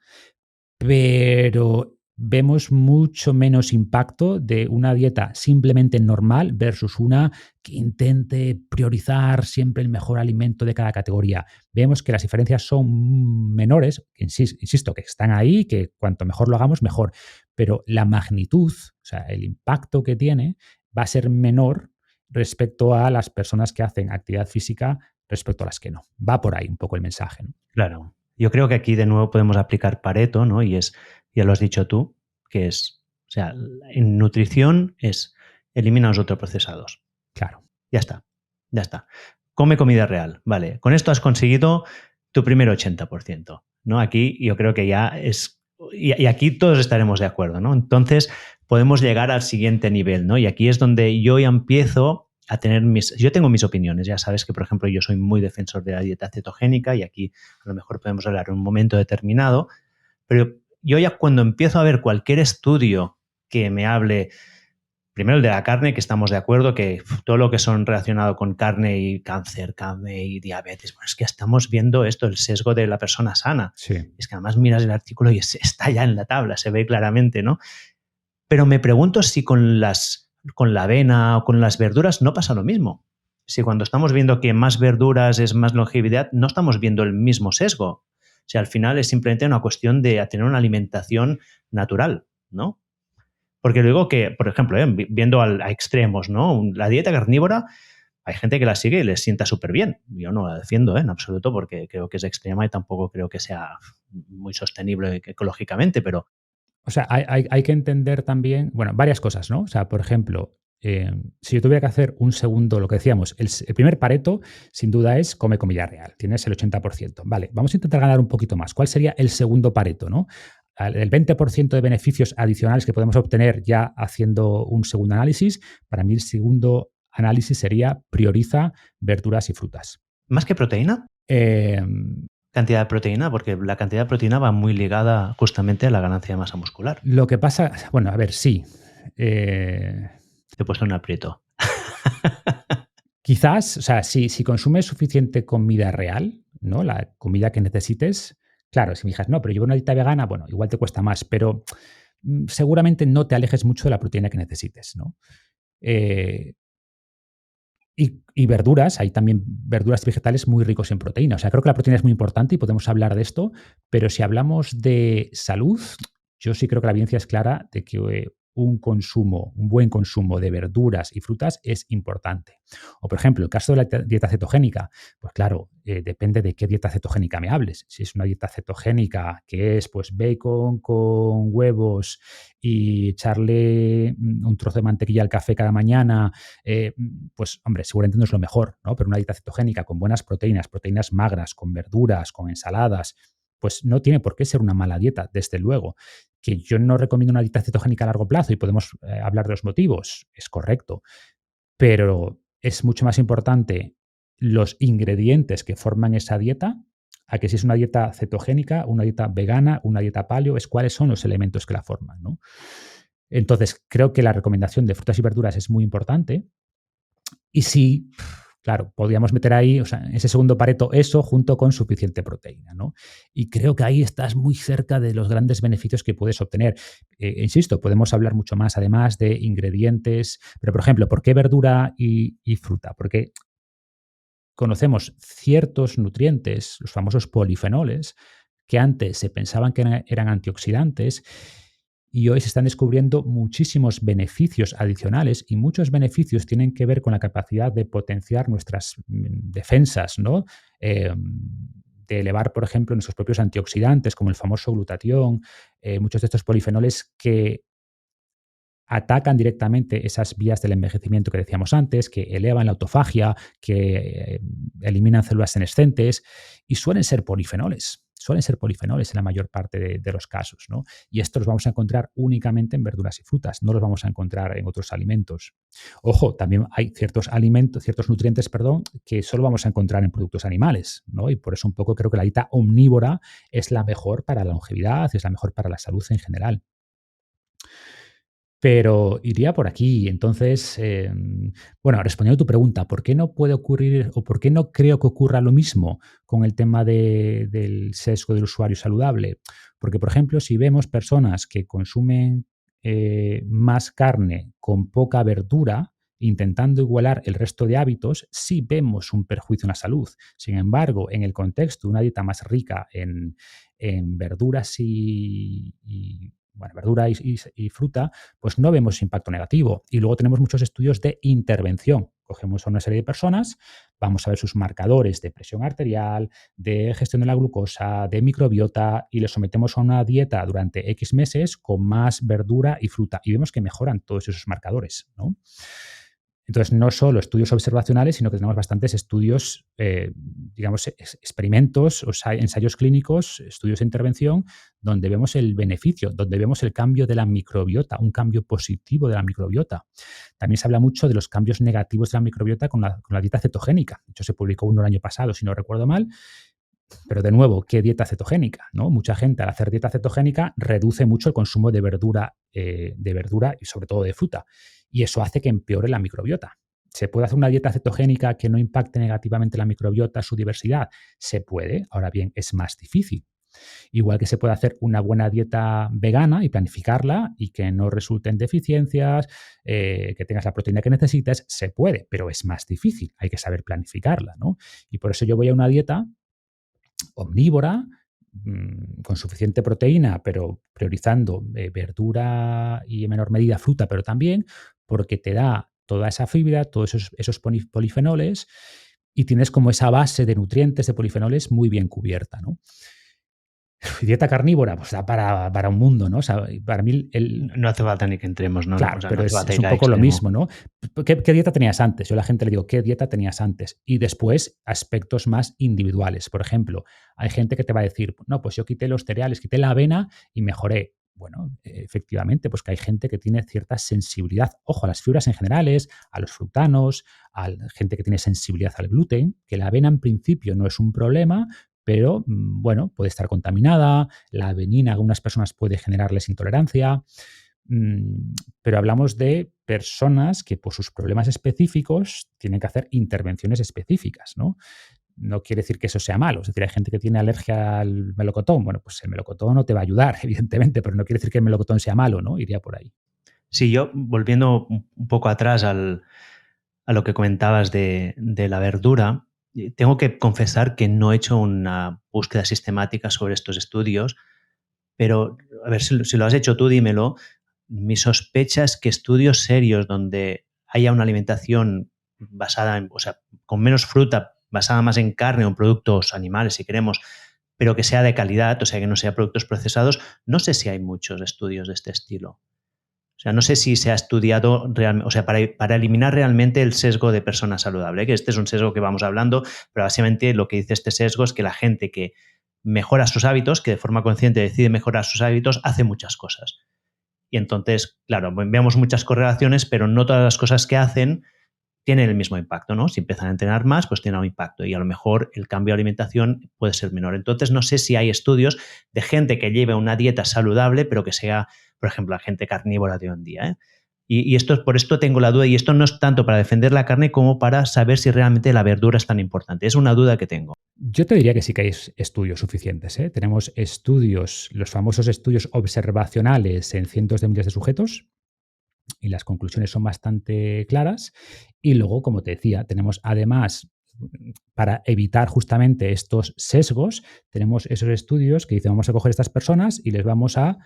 pero vemos mucho menos impacto de una dieta simplemente normal versus una que intente priorizar siempre el mejor alimento de cada categoría. Vemos que las diferencias son menores, insisto, que están ahí, que cuanto mejor lo hagamos, mejor, pero la magnitud, o sea, el impacto que tiene va a ser menor respecto a las personas que hacen actividad física respecto a las que no. Va por ahí un poco el mensaje, ¿no? Claro. Yo creo que aquí de nuevo podemos aplicar Pareto, ¿no? Y es, ya lo has dicho tú, que es, o sea, en nutrición es elimina los ultraprocesados. Claro. Ya está, ya está. Come comida real, vale. Con esto has conseguido tu primer 80%, ¿no? Aquí yo creo que ya es... Y aquí todos estaremos de acuerdo, ¿no? Entonces, podemos llegar al siguiente nivel, ¿no? Y aquí es donde yo ya empiezo a tener yo tengo mis opiniones. Ya sabes que, por ejemplo, yo soy muy defensor de la dieta cetogénica y aquí a lo mejor podemos hablar en un momento determinado, pero yo ya cuando empiezo a ver cualquier estudio que me hable, primero el de la carne, que estamos de acuerdo que todo lo que son relacionado con carne y cáncer, carne y diabetes, bueno, es que estamos viendo esto, el sesgo de la persona sana. Sí. Es que además miras el artículo y está ya en la tabla, se ve claramente, ¿no? Pero me pregunto si con la avena o con las verduras no pasa lo mismo. Si cuando estamos viendo que más verduras es más longevidad, no estamos viendo el mismo sesgo. O sea, al final es simplemente una cuestión de tener una alimentación natural, ¿no? Porque luego que, por ejemplo, viendo a extremos, ¿no? La dieta carnívora, hay gente que la sigue y les sienta súper bien. Yo no la defiendo en absoluto porque creo que es extrema y tampoco creo que sea muy sostenible ecológicamente, pero O sea, hay que entender también, bueno, varias cosas, ¿no? O sea, por ejemplo, si yo tuviera que hacer un segundo, lo que decíamos, el primer Pareto, sin duda, es come comida real. Tienes el 80%. Vale, vamos a intentar ganar un poquito más. ¿Cuál sería el segundo Pareto, no? El 20% de beneficios adicionales que podemos obtener ya haciendo un segundo análisis. Para mí, el segundo análisis sería prioriza verduras y frutas. ¿más que proteína? Cantidad de proteína, porque la cantidad de proteína va muy ligada justamente a la ganancia de masa muscular. Lo que pasa, bueno, a ver, sí. Te he puesto un aprieto. Quizás, o sea, si consumes suficiente comida real, ¿no? La comida que necesites, claro, si me dices, no, pero llevo una dieta vegana, bueno, igual te cuesta más, pero seguramente no te alejes mucho de la proteína que necesites, ¿no? Eh, y verduras, hay también verduras y vegetales muy ricos en proteína. O sea, creo que la proteína es muy importante y podemos hablar de esto, pero si hablamos de salud, yo sí creo que la evidencia es clara de que un buen consumo de verduras y frutas es importante. O, por ejemplo, el caso de la dieta cetogénica, pues claro, depende de qué dieta cetogénica me hables. Si es una dieta cetogénica que es pues bacon con huevos y echarle un trozo de mantequilla al café cada mañana, pues hombre, seguramente no es lo mejor, ¿no? Pero una dieta cetogénica con buenas proteínas, proteínas magras, con verduras, con ensaladas, pues no tiene por qué ser una mala dieta, desde luego. Que yo no recomiendo una dieta cetogénica a largo plazo y podemos hablar de los motivos, es correcto, pero es mucho más importante los ingredientes que forman esa dieta a que si es una dieta cetogénica, una dieta vegana, una dieta paleo, es cuáles son los elementos que la forman, ¿no? Entonces, creo que la recomendación de frutas y verduras es muy importante. Y sí, claro, podríamos meter ahí, o sea, en ese segundo Pareto, eso junto con suficiente proteína, ¿no? Y creo que ahí estás muy cerca de los grandes beneficios que puedes obtener. Insisto, podemos hablar mucho más además de ingredientes, pero por ejemplo, ¿por qué verdura y fruta? Porque conocemos ciertos nutrientes, los famosos polifenoles, que antes se pensaban que eran antioxidantes y hoy se están descubriendo muchísimos beneficios adicionales y muchos beneficios tienen que ver con la capacidad de potenciar nuestras defensas, ¿no? De elevar, por ejemplo, nuestros propios antioxidantes, como el famoso glutatión, muchos de estos polifenoles que atacan directamente esas vías del envejecimiento que decíamos antes, que elevan la autofagia, que eliminan células senescentes y suelen ser polifenoles en la mayor parte de los casos, ¿no? Y estos los vamos a encontrar únicamente en verduras y frutas, no los vamos a encontrar en otros alimentos. Ojo, también hay ciertos alimentos, ciertos nutrientes, perdón, que solo vamos a encontrar en productos animales, ¿no? Y por eso un poco creo que la dieta omnívora es la mejor para la longevidad, es la mejor para la salud en general. Pero iría por aquí. Entonces, bueno, respondiendo a tu pregunta, ¿por qué no puede ocurrir o por qué no creo que ocurra lo mismo con el tema del sesgo del usuario saludable? Porque, por ejemplo, si vemos personas que consumen más carne con poca verdura, intentando igualar el resto de hábitos, sí vemos un perjuicio en la salud. Sin embargo, en el contexto de una dieta más rica en verduras bueno, verdura y fruta, pues no vemos impacto negativo. Y luego tenemos muchos estudios de intervención. Cogemos a una serie de personas, vamos a ver sus marcadores de presión arterial, de gestión de la glucosa, de microbiota y les sometemos a una dieta durante X meses con más verdura y fruta y vemos que mejoran todos esos marcadores, ¿no? Entonces, no solo estudios observacionales, sino que tenemos bastantes estudios, digamos, experimentos, o sea, ensayos clínicos, estudios de intervención, donde vemos el beneficio, donde vemos el cambio de la microbiota, un cambio positivo de la microbiota. También se habla mucho de los cambios negativos de la microbiota con la dieta cetogénica. De hecho, se publicó uno el año pasado, si no recuerdo mal. Pero de nuevo, ¿qué dieta cetogénica? ¿No? Mucha gente al hacer dieta cetogénica reduce mucho el consumo de verdura y sobre todo de fruta. Y eso hace que empeore la microbiota. ¿Se puede hacer una dieta cetogénica que no impacte negativamente la microbiota, su diversidad? Se puede, ahora bien, es más difícil. Igual que se puede hacer una buena dieta vegana y planificarla y que no resulten deficiencias, que tengas la proteína que necesitas, se puede, pero es más difícil, hay que saber planificarla, ¿no? Y por eso yo voy a una dieta omnívora, con suficiente proteína, pero priorizando verdura y en menor medida fruta, pero también porque te da toda esa fibra, todos esos polifenoles y tienes como esa base de nutrientes, de polifenoles muy bien cubierta, ¿no? Dieta carnívora, pues da para un mundo, ¿no? O sea, para mí No hace falta ni que entremos, ¿no? O claro, sea, no pero hace falta es ir un a poco lo extremo. mismo, ¿no? ¿Qué dieta tenías antes? Yo a la gente le digo, ¿qué dieta tenías antes? Y después, aspectos más individuales. Por ejemplo, hay gente que te va a decir, no, pues yo quité los cereales, quité la avena y mejoré. Bueno, efectivamente, pues que hay gente que tiene cierta sensibilidad, ojo, a las fibras en generales, a los frutanos, a la gente que tiene sensibilidad al gluten, que la avena en principio no es un problema, pero bueno, puede estar contaminada, la avenina a algunas personas puede generarles intolerancia. Pero hablamos de personas que por sus problemas específicos tienen que hacer intervenciones específicas, ¿no? No quiere decir que eso sea malo. Es decir, hay gente que tiene alergia al melocotón. Bueno, pues el melocotón no te va a ayudar, evidentemente, pero no quiere decir que el melocotón sea malo, ¿no? Iría por ahí. Sí, yo volviendo un poco atrás a lo que comentabas de la verdura, tengo que confesar que no he hecho una búsqueda sistemática sobre estos estudios, pero a ver si lo has hecho tú, dímelo. Mi sospecha es que estudios serios donde haya una alimentación basada en, o sea, con menos fruta, basada más en carne o en productos animales, si queremos, pero que sea de calidad, o sea, que no sea productos procesados, no sé si hay muchos estudios de este estilo. O sea, no sé si se ha estudiado realmente, o sea, para eliminar realmente el sesgo de persona saludable, que este es un sesgo que vamos hablando, pero básicamente lo que dice este sesgo es que la gente que mejora sus hábitos, que de forma consciente decide mejorar sus hábitos, hace muchas cosas. Y entonces, claro, vemos muchas correlaciones, pero no todas las cosas que hacen tienen el mismo impacto, ¿no? Si empiezan a entrenar más, pues tienen un impacto y a lo mejor el cambio de alimentación puede ser menor. Entonces, no sé si hay estudios de gente que lleve una dieta saludable, pero que sea, por ejemplo, la gente carnívora de hoy en día, ¿eh? Y esto, por esto tengo la duda, y esto no es tanto para defender la carne como para saber si realmente la verdura es tan importante. Es una duda que tengo. Yo te diría que sí que hay estudios suficientes, ¿eh? Tenemos estudios, los famosos estudios observacionales en cientos de miles de sujetos, y las conclusiones son bastante claras. Y luego, como te decía, tenemos además, para evitar justamente estos sesgos, tenemos esos estudios que dicen, vamos a coger a estas personas y les vamos a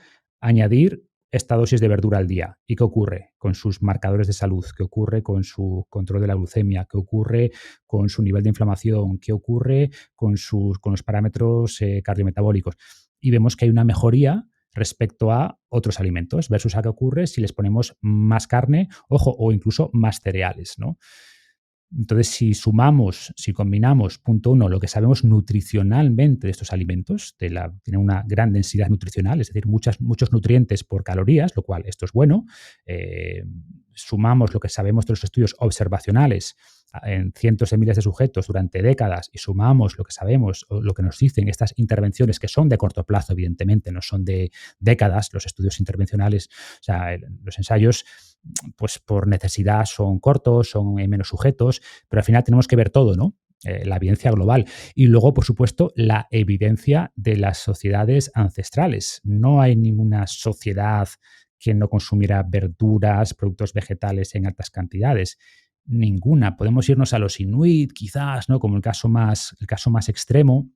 añadir esta dosis de verdura al día. ¿Y qué ocurre con sus marcadores de salud? ¿Qué ocurre con su control de la glucemia? ¿Qué ocurre con su nivel de inflamación? ¿Qué ocurre con los parámetros cardiometabólicos? Y vemos que hay una mejoría respecto a otros alimentos, versus a qué ocurre si les ponemos más carne, ojo, o incluso más cereales, ¿no? Entonces, si combinamos, punto uno, lo que sabemos nutricionalmente de estos alimentos, tienen una gran densidad nutricional, es decir, muchos nutrientes por calorías, lo cual esto es bueno. Sumamos lo que sabemos de los estudios observacionales en cientos de miles de sujetos durante décadas y sumamos lo que sabemos o lo que nos dicen estas intervenciones que son de corto plazo, evidentemente, no son de décadas, los estudios intervencionales, o sea, los ensayos pues por necesidad son cortos, son menos sujetos, pero al final tenemos que ver todo, ¿no? La evidencia global. Y luego, por supuesto, la evidencia de las sociedades ancestrales. No hay ninguna sociedad que no consumiera verduras, productos vegetales en altas cantidades. Ninguna. Podemos irnos a los inuit, quizás, ¿no? Como el caso más extremo.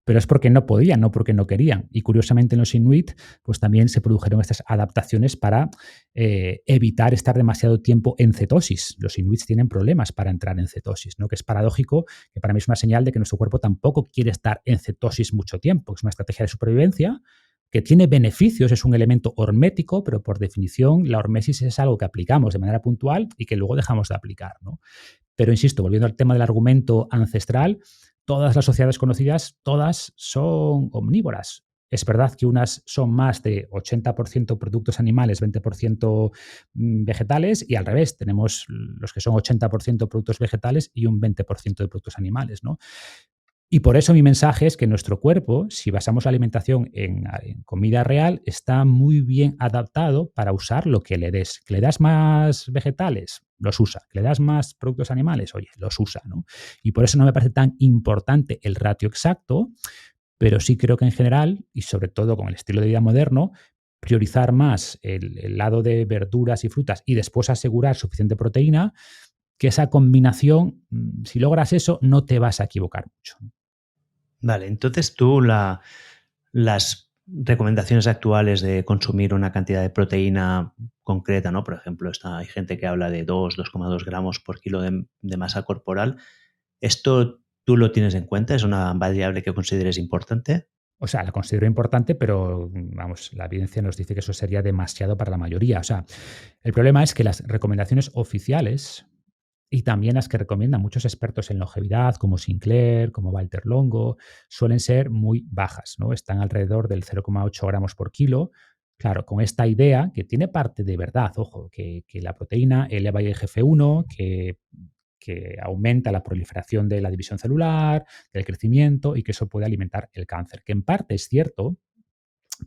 Pero es porque no podían, no porque no querían. Y curiosamente en los inuit, pues también se produjeron estas adaptaciones para evitar estar demasiado tiempo en cetosis. Los inuits tienen problemas para entrar en cetosis, ¿no? Que es paradójico, que para mí es una señal de que nuestro cuerpo tampoco quiere estar en cetosis mucho tiempo. Es una estrategia de supervivencia que tiene beneficios, es un elemento hormético, pero por definición la hormesis es algo que aplicamos de manera puntual y que luego dejamos de aplicar, ¿no? Pero insisto, volviendo al tema del argumento ancestral, todas las sociedades conocidas, todas son omnívoras. Es verdad que unas son más de 80% productos animales, 20% vegetales, y al revés, tenemos los que son 80% productos vegetales y un 20% de productos animales, ¿no? Y por eso mi mensaje es que nuestro cuerpo, si basamos la alimentación en comida real, está muy bien adaptado para usar lo que le des. ¿Que le das más vegetales? Los usa. ¿Que le das más productos animales? Oye, los usa, ¿no? Y por eso no me parece tan importante el ratio exacto, pero sí creo que en general, y sobre todo con el estilo de vida moderno, priorizar más el lado de verduras y frutas y después asegurar suficiente proteína, que esa combinación, si logras eso, no te vas a equivocar mucho. Vale, entonces las recomendaciones actuales de consumir una cantidad de proteína concreta, ¿no? Por ejemplo, hay gente que habla de 2,2 gramos por kilo de masa corporal. ¿Esto tú lo tienes en cuenta? ¿Es una variable que consideres importante? O sea, la considero importante, pero vamos, la evidencia nos dice que eso sería demasiado para la mayoría. O sea, el problema es que las recomendaciones oficiales y también las que recomiendan muchos expertos en longevidad, como Sinclair, como Walter Longo, suelen ser muy bajas, ¿no? Están alrededor del 0,8 gramos por kilo. Claro, con esta idea, que tiene parte de verdad, ojo, que la proteína eleva IGF-1, que aumenta la proliferación de la división celular, del crecimiento y que eso puede alimentar el cáncer, que en parte es cierto,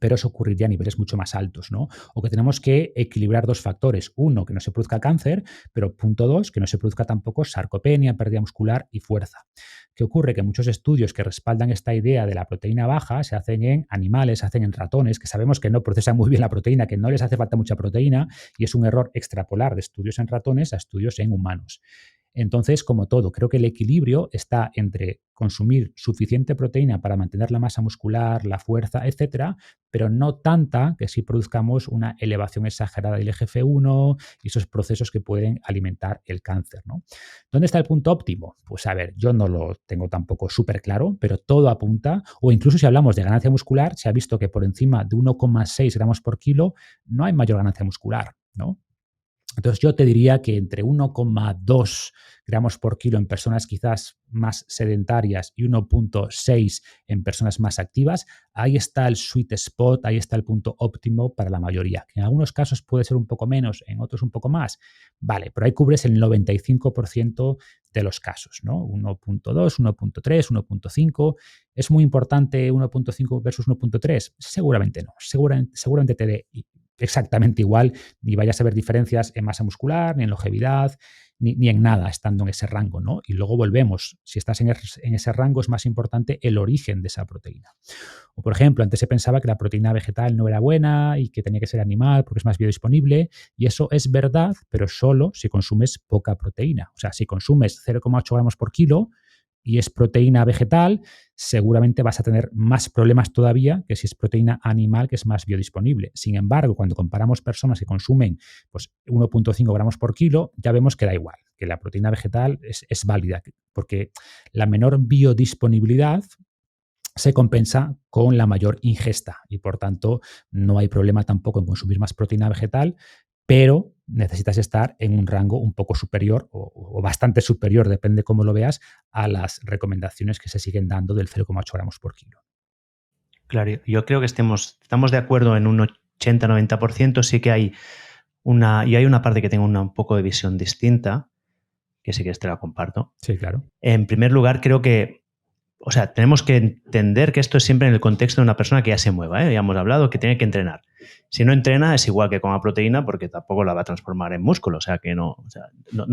pero eso ocurriría a niveles mucho más altos, ¿no? O que tenemos que equilibrar dos factores. Uno, que no se produzca cáncer, pero punto dos, que no se produzca tampoco sarcopenia, pérdida muscular y fuerza. ¿Qué ocurre? Que muchos estudios que respaldan esta idea de la proteína baja se hacen en animales, se hacen en ratones, que sabemos que no procesan muy bien la proteína, que no les hace falta mucha proteína, y es un error extrapolar de estudios en ratones a estudios en humanos. Entonces, como todo, creo que el equilibrio está entre consumir suficiente proteína para mantener la masa muscular, la fuerza, etcétera, pero no tanta que sí produzcamos una elevación exagerada del IGF-1 y esos procesos que pueden alimentar el cáncer, ¿no? ¿Dónde está el punto óptimo? Pues a ver, yo no lo tengo tampoco súper claro, pero todo apunta, o incluso si hablamos de ganancia muscular, se ha visto que por encima de 1,6 gramos por kilo no hay mayor ganancia muscular, ¿no? Entonces yo te diría que entre 1,2 gramos por kilo en personas quizás más sedentarias y 1,6 en personas más activas, ahí está el sweet spot, ahí está el punto óptimo para la mayoría. Que en algunos casos puede ser un poco menos, en otros un poco más. Vale, pero ahí cubres el 95% de los casos, ¿no? 1,2, 1,3, 1,5. ¿Es muy importante 1,5 versus 1,3? Seguramente no. Seguramente te dé exactamente igual, ni vayas a ver diferencias en masa muscular, ni en longevidad, ni en nada estando en ese rango, ¿no? Y luego volvemos, si estás en ese rango es más importante el origen de esa proteína. O por ejemplo, antes se pensaba que la proteína vegetal no era buena y que tenía que ser animal porque es más biodisponible, y eso es verdad, pero solo si consumes poca proteína. O sea, si consumes 0,8 gramos por kilo, y es proteína vegetal, seguramente vas a tener más problemas todavía que si es proteína animal, que es más biodisponible. Sin embargo, cuando comparamos personas que consumen pues, 1,5 gramos por kilo, ya vemos que da igual, que la proteína vegetal es válida, porque la menor biodisponibilidad se compensa con la mayor ingesta y por tanto no hay problema tampoco en consumir más proteína vegetal, pero necesitas estar en un rango un poco superior o bastante superior, depende cómo lo veas, a las recomendaciones que se siguen dando del 0,8 gramos por kilo. Claro, yo creo que estamos de acuerdo en un 80-90%. Sí que hay una parte que tengo un poco de visión distinta, que sí que te la comparto. Sí, claro. En primer lugar, creo que, o sea, tenemos que entender que esto es siempre en el contexto de una persona que ya se mueva, ¿eh? Ya hemos hablado que tiene que entrenar. Si no entrena, es igual que coma proteína porque tampoco la va a transformar en músculo, o sea, que no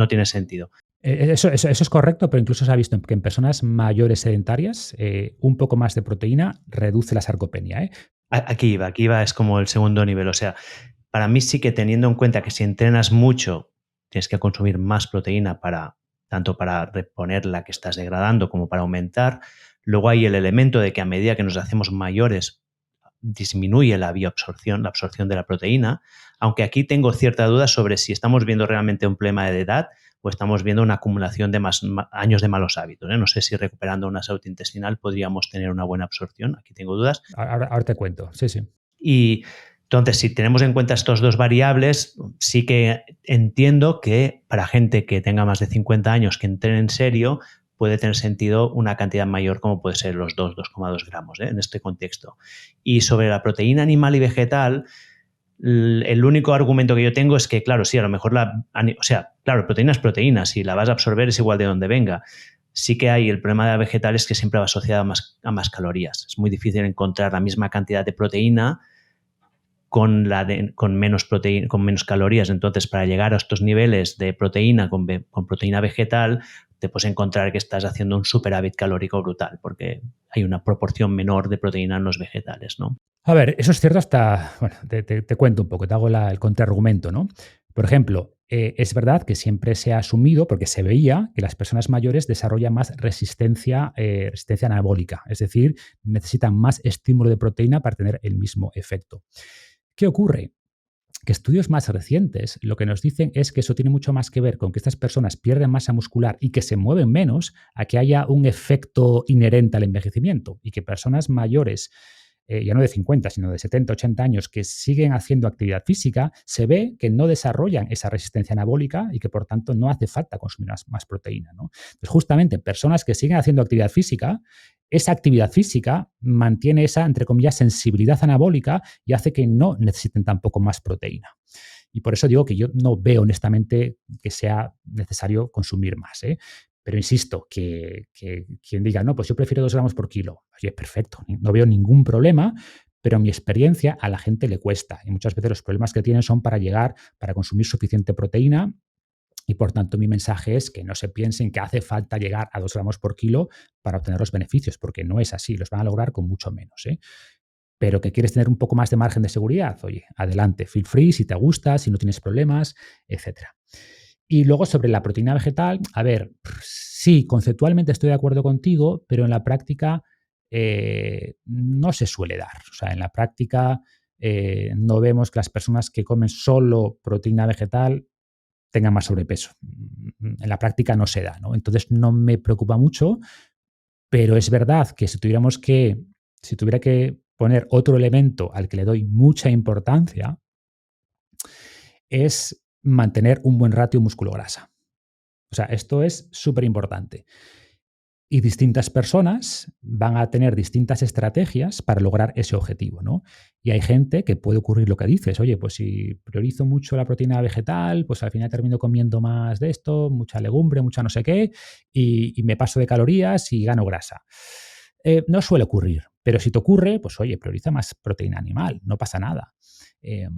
tiene sentido. Eso es correcto, pero incluso se ha visto que en personas mayores sedentarias un poco más de proteína reduce la sarcopenia, ¿eh? Aquí iba, es como el segundo nivel. O sea, para mí sí que teniendo en cuenta que si entrenas mucho, tienes que consumir más proteína tanto para reponer la que estás degradando como para aumentar. Luego hay el elemento de que a medida que nos hacemos mayores, disminuye la bioabsorción, la absorción de la proteína, aunque aquí tengo cierta duda sobre si estamos viendo realmente un problema de edad o estamos viendo una acumulación de años de malos hábitos, ¿eh? No sé si recuperando una salud intestinal podríamos tener una buena absorción, aquí tengo dudas. Ahora te cuento, sí, sí. Y entonces, si tenemos en cuenta estos dos variables, sí que entiendo que para gente que tenga más de 50 años que entrene en serio, puede tener sentido una cantidad mayor como puede ser los 2,2 gramos, en este contexto. Y sobre la proteína animal y vegetal, el único argumento que yo tengo es que, claro, sí, a lo mejor claro, proteína es proteína, si la vas a absorber es igual de donde venga. Sí que hay el problema de la vegetal es que siempre va asociada a más calorías. Es muy difícil encontrar la misma cantidad de proteína con menos proteína, con menos calorías. Entonces, para llegar a estos niveles de proteína con proteína vegetal, te puedes encontrar que estás haciendo un superávit calórico brutal, porque hay una proporción menor de proteína en los vegetales, ¿no? A ver, eso es cierto hasta, bueno, te cuento un poco, te hago el contraargumento, ¿no? Por ejemplo, es verdad que siempre se ha asumido, porque se veía, que las personas mayores desarrollan más resistencia anabólica, es decir, necesitan más estímulo de proteína para tener el mismo efecto. ¿Qué ocurre? Que estudios más recientes lo que nos dicen es que eso tiene mucho más que ver con que estas personas pierden masa muscular y que se mueven menos a que haya un efecto inherente al envejecimiento y que personas mayores, ya no de 50, sino de 70, 80 años, que siguen haciendo actividad física, se ve que no desarrollan esa resistencia anabólica y que por tanto no hace falta consumir más proteína, ¿no? Entonces, justamente personas que siguen haciendo actividad física, esa actividad física mantiene esa, entre comillas, sensibilidad anabólica y hace que no necesiten tampoco más proteína. Y por eso digo que yo no veo honestamente que sea necesario consumir más, ¿eh? Pero insisto, que quien diga, no, pues yo prefiero 2 gramos por kilo, oye, perfecto, no veo ningún problema, pero en mi experiencia a la gente le cuesta. Y muchas veces los problemas que tienen son para consumir suficiente proteína. Y por tanto, mi mensaje es que no se piensen que hace falta llegar a 2 gramos por kilo para obtener los beneficios, porque no es así, los van a lograr con mucho menos, ¿eh? Pero que quieres tener un poco más de margen de seguridad, oye, adelante, feel free, si te gusta, si no tienes problemas, etcétera. Y luego sobre la proteína vegetal, a ver, sí, conceptualmente estoy de acuerdo contigo, pero en la práctica no se suele dar. O sea, en la práctica no vemos que las personas que comen solo proteína vegetal tengan más sobrepeso. En la práctica no se da, ¿no? Entonces no me preocupa mucho, pero es verdad que si tuviera que poner otro elemento al que le doy mucha importancia, es mantener un buen ratio músculo-grasa. O sea, esto es súper importante. Y distintas personas van a tener distintas estrategias para lograr ese objetivo, ¿no? Y hay gente que puede ocurrir lo que dices, oye, pues si priorizo mucho la proteína vegetal, pues al final termino comiendo más de esto, mucha legumbre, mucha no sé qué, y me paso de calorías y gano grasa. No suele ocurrir, pero si te ocurre, pues oye, prioriza más proteína animal, no pasa nada. Eh,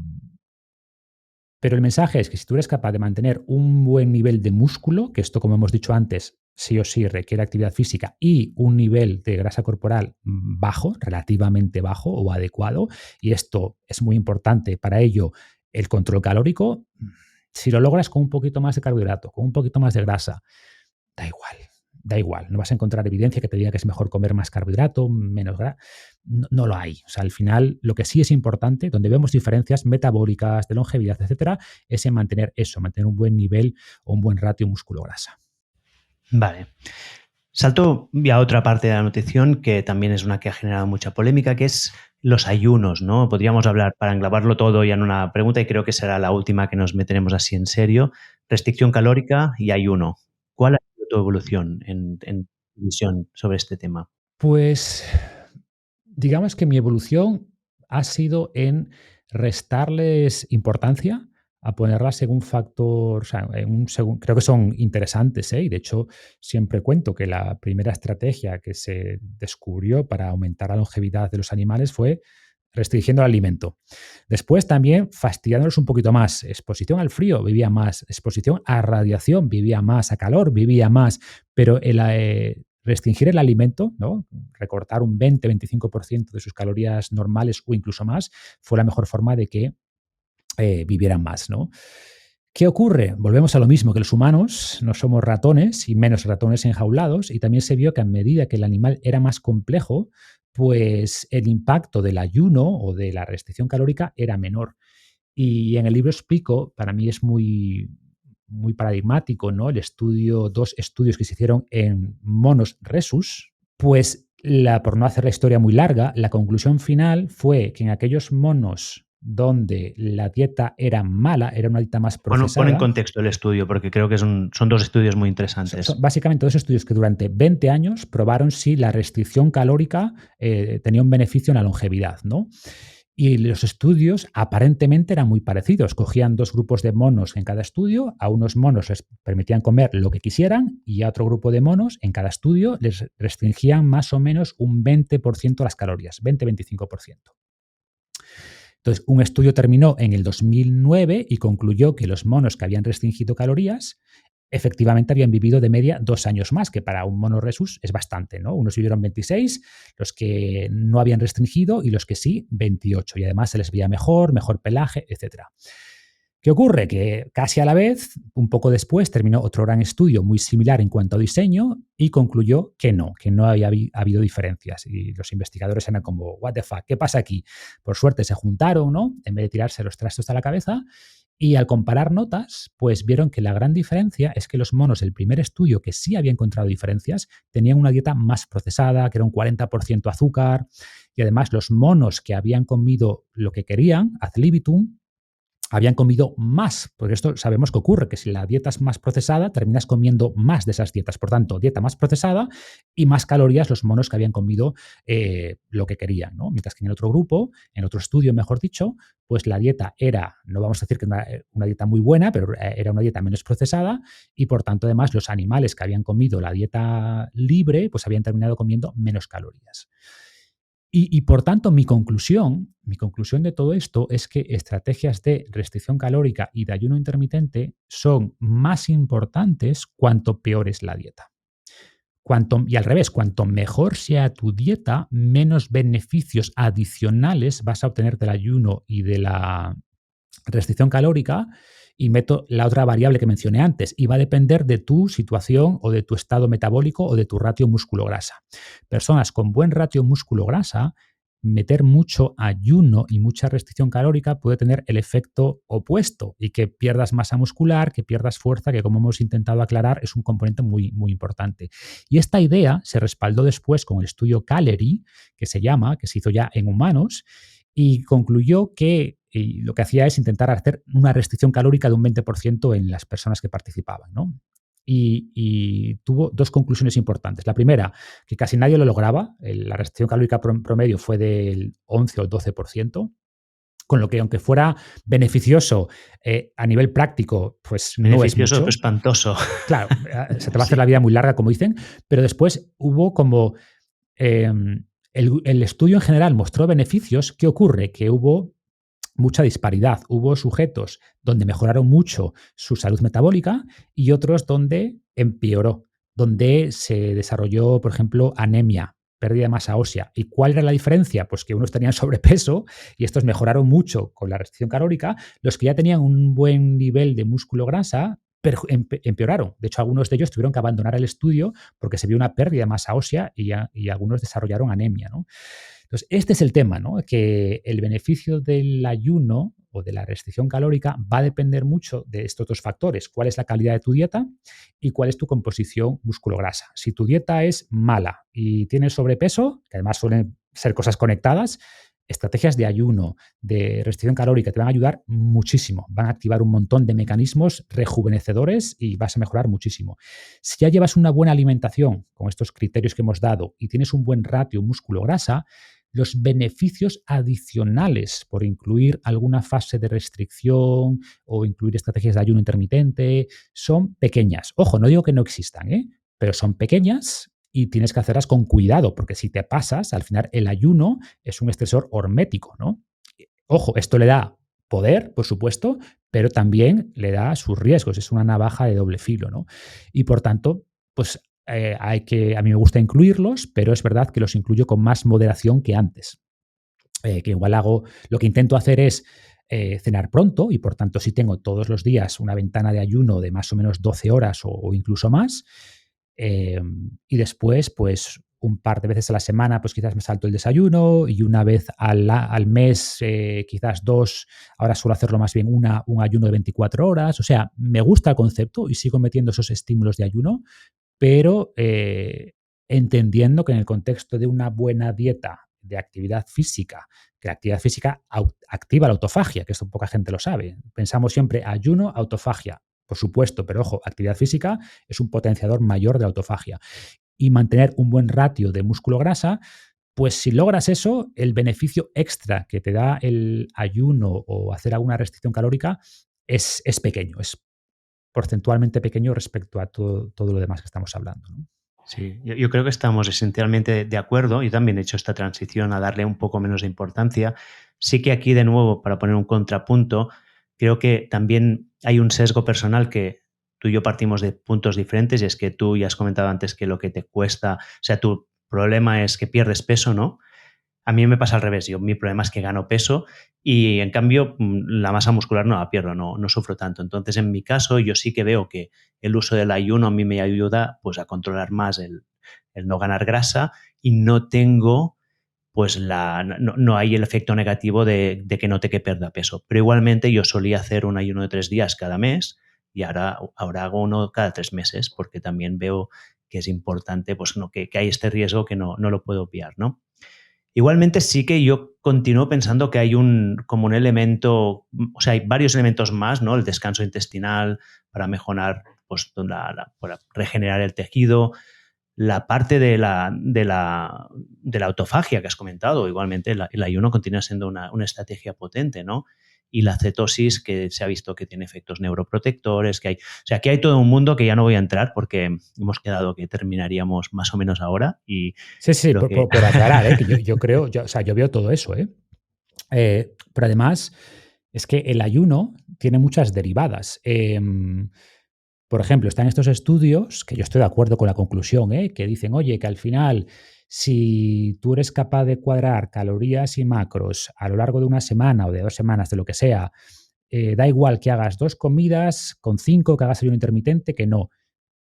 pero el mensaje es que si tú eres capaz de mantener un buen nivel de músculo, que esto, como hemos dicho antes, sí o sí requiere actividad física y un nivel de grasa corporal bajo, relativamente bajo o adecuado, y esto es muy importante para ello, el control calórico, si lo logras con un poquito más de carbohidrato, con un poquito más de grasa, da igual, da igual. No vas a encontrar evidencia que te diga que es mejor comer más carbohidrato, menos grasa. No, no lo hay. O sea, al final, lo que sí es importante, donde vemos diferencias metabólicas, de longevidad, etcétera, es en mantener eso, mantener un buen nivel o un buen ratio músculo-grasa. Vale. Salto a otra parte de la nutrición que también es una que ha generado mucha polémica, que es los ayunos, ¿no? Podríamos hablar para englobarlo todo ya en una pregunta y creo que será la última que nos meteremos así en serio. Restricción calórica y ayuno. ¿Cuál ha sido tu evolución en tu visión sobre este tema? Pues digamos que mi evolución ha sido en restarles importancia, a ponerlas en un factor, o sea, creo que son interesantes, ¿eh? Y de hecho, siempre cuento que la primera estrategia que se descubrió para aumentar la longevidad de los animales fue restringiendo el alimento. Después también fastidiándolos un poquito más. Exposición al frío, vivía más. Exposición a radiación, vivía más. A calor, vivía más. Pero restringir el alimento, ¿no? Recortar un 20-25% de sus calorías normales o incluso más, fue la mejor forma de que vivieran más, ¿no? ¿Qué ocurre? Volvemos a lo mismo, que los humanos no somos ratones y menos ratones enjaulados, y también se vio que a medida que el animal era más complejo, pues el impacto del ayuno o de la restricción calórica era menor. Y en el libro explico, para mí es muy paradigmático, ¿no? Dos estudios que se hicieron en monos rhesus, pues por no hacer la historia muy larga, la conclusión final fue que en aquellos monos donde la dieta era mala, era una dieta más Pon en procesada. contexto el estudio, porque creo que son dos estudios muy interesantes. Básicamente dos estudios que durante 20 años probaron si la restricción calórica tenía un beneficio en la longevidad, ¿no? Y los estudios aparentemente eran muy parecidos. Cogían dos grupos de monos en cada estudio, a unos monos les permitían comer lo que quisieran y a otro grupo de monos en cada estudio les restringían más o menos un 20% las calorías, 20-25%. Entonces, un estudio terminó en el 2009 y concluyó que los monos que habían restringido calorías efectivamente habían vivido de media 2 años más, que para un mono rhesus es bastante, ¿no? Unos vivieron 26, los que no habían restringido y los que sí, 28. Y además se les veía mejor, mejor pelaje, etcétera. ¿Qué ocurre? Que casi a la vez, un poco después, terminó otro gran estudio muy similar en cuanto a diseño y concluyó que no había habido diferencias. Y los investigadores eran como, what the fuck, ¿qué pasa aquí? Por suerte se juntaron, ¿no? En vez de tirarse los trastos a la cabeza. Y al comparar notas, pues vieron que la gran diferencia es que los monos del primer estudio, que sí había encontrado diferencias, tenían una dieta más procesada, que era un 40% azúcar. Y además los monos que habían comido lo que querían, ad libitum, habían comido más, porque esto sabemos que ocurre, que si la dieta es más procesada, terminas comiendo más de esas dietas. Por tanto, dieta más procesada y más calorías los monos que habían comido lo que querían, ¿no? Mientras que en el otro grupo, en otro estudio, mejor dicho, pues la dieta era, no vamos a decir que una dieta muy buena, pero era una dieta menos procesada y por tanto, además, los animales que habían comido la dieta libre, pues habían terminado comiendo menos calorías. Y por tanto, mi conclusión de todo esto es que estrategias de restricción calórica y de ayuno intermitente son más importantes cuanto peor es la dieta. Y al revés, cuanto mejor sea tu dieta, menos beneficios adicionales vas a obtener del ayuno y de la restricción calórica. Y meto la otra variable que mencioné antes, y va a depender de tu situación o de tu estado metabólico o de tu ratio músculo-grasa. Personas con buen ratio músculo-grasa, meter mucho ayuno y mucha restricción calórica puede tener el efecto opuesto y que pierdas masa muscular, que pierdas fuerza, que como hemos intentado aclarar es un componente muy, muy importante. Y esta idea se respaldó después con el estudio Calery, que se hizo ya en humanos, y concluyó que lo que hacía es intentar hacer una restricción calórica de un 20% en las personas que participaban, ¿no? Y tuvo dos conclusiones importantes. La primera, que casi nadie lo lograba. La restricción calórica promedio fue del 11 o 12%, con lo que aunque fuera beneficioso a nivel práctico, pues no es Beneficioso, mucho. espantoso. Claro, se te va a hacer Sí. la vida muy larga, como dicen, pero después hubo como el estudio en general mostró beneficios. ¿Qué ocurre? Que hubo mucha disparidad. Hubo sujetos donde mejoraron mucho su salud metabólica y otros donde empeoró, donde se desarrolló, por ejemplo, anemia, pérdida de masa ósea. ¿Y cuál era la diferencia? Pues que unos tenían sobrepeso y estos mejoraron mucho con la restricción calórica. Los que ya tenían un buen nivel de músculo grasa empeoraron. De hecho, algunos de ellos tuvieron que abandonar el estudio porque se vio una pérdida de masa ósea y algunos desarrollaron anemia, ¿no? Entonces, este es el tema, ¿no? Que el beneficio del ayuno o de la restricción calórica va a depender mucho de estos dos factores. ¿Cuál es la calidad de tu dieta y cuál es tu composición músculo-grasa? Si tu dieta es mala y tienes sobrepeso, que además suelen ser cosas conectadas, estrategias de ayuno, de restricción calórica te van a ayudar muchísimo. Van a activar un montón de mecanismos rejuvenecedores y vas a mejorar muchísimo. Si ya llevas una buena alimentación con estos criterios que hemos dado y tienes un buen ratio músculo-grasa, los beneficios adicionales por incluir alguna fase de restricción o incluir estrategias de ayuno intermitente son pequeñas. Ojo, no digo que no existan, pero son pequeñas y tienes que hacerlas con cuidado, porque si te pasas, al final el ayuno es un estresor hormético, ¿no? Ojo, esto le da poder, por supuesto, pero también le da sus riesgos. Es una navaja de doble filo, ¿no? Y por tanto, pues a mí me gusta incluirlos, pero es verdad que los incluyo con más moderación que antes. Que igual lo que intento hacer es cenar pronto y por tanto si tengo todos los días una ventana de ayuno de más o menos 12 horas o incluso más, y después pues un par de veces a la semana pues quizás me salto el desayuno y una vez al mes, quizás dos, ahora suelo hacerlo más bien un ayuno de 24 horas. O sea, me gusta el concepto y sigo metiendo esos estímulos de ayuno, pero entendiendo que en el contexto de una buena dieta de actividad física, que la actividad física activa la autofagia, que esto poca gente lo sabe. Pensamos siempre ayuno, autofagia, por supuesto, pero ojo, actividad física es un potenciador mayor de la autofagia. Y mantener un buen ratio de músculo-grasa, pues si logras eso, el beneficio extra que te da el ayuno o hacer alguna restricción calórica es pequeño, es porcentualmente pequeño respecto a todo lo demás que estamos hablando, ¿no? Sí, yo creo que estamos esencialmente de acuerdo. Yo también he hecho esta transición a darle un poco menos de importancia. Sí que aquí, de nuevo, para poner un contrapunto, creo que también hay un sesgo personal que tú y yo partimos de puntos diferentes, y es que tú ya has comentado antes que lo que te cuesta, o sea, tu problema es que pierdes peso, ¿no? A mí me pasa al revés. Mi problema es que gano peso y, en cambio, la masa muscular no la pierdo, no sufro tanto. Entonces, en mi caso, yo sí que veo que el uso del ayuno a mí me ayuda, pues, a controlar más el no ganar grasa, y no tengo, pues, no hay el efecto negativo de que note que pierda peso. Pero igualmente yo solía hacer un ayuno de 3 días cada mes, y ahora hago uno cada 3 meses, porque también veo que es importante, pues, no, que hay este riesgo que no lo puedo obviar, ¿no? Igualmente, sí que yo continúo pensando que hay como un elemento, o sea, hay varios elementos más, ¿no? El descanso intestinal para mejorar, pues, para regenerar el tejido, la parte de la autofagia que has comentado. Igualmente, el ayuno continúa siendo una estrategia potente, ¿no? Y la cetosis, que se ha visto que tiene efectos neuroprotectores, o sea, que hay todo un mundo que ya no voy a entrar, porque hemos quedado que terminaríamos más o menos ahora, y Sí, sí, creo que por aclarar, que yo creo, o sea, yo veo todo eso, ¿eh? Pero además es que el ayuno tiene muchas derivadas. Por ejemplo, están estos estudios, que yo estoy de acuerdo con la conclusión, que dicen, oye, que al final, si tú eres capaz de cuadrar calorías y macros a lo largo de una semana o de 2 semanas, de lo que sea, da igual que hagas 2 comidas con 5, que hagas ayuno intermitente, que no.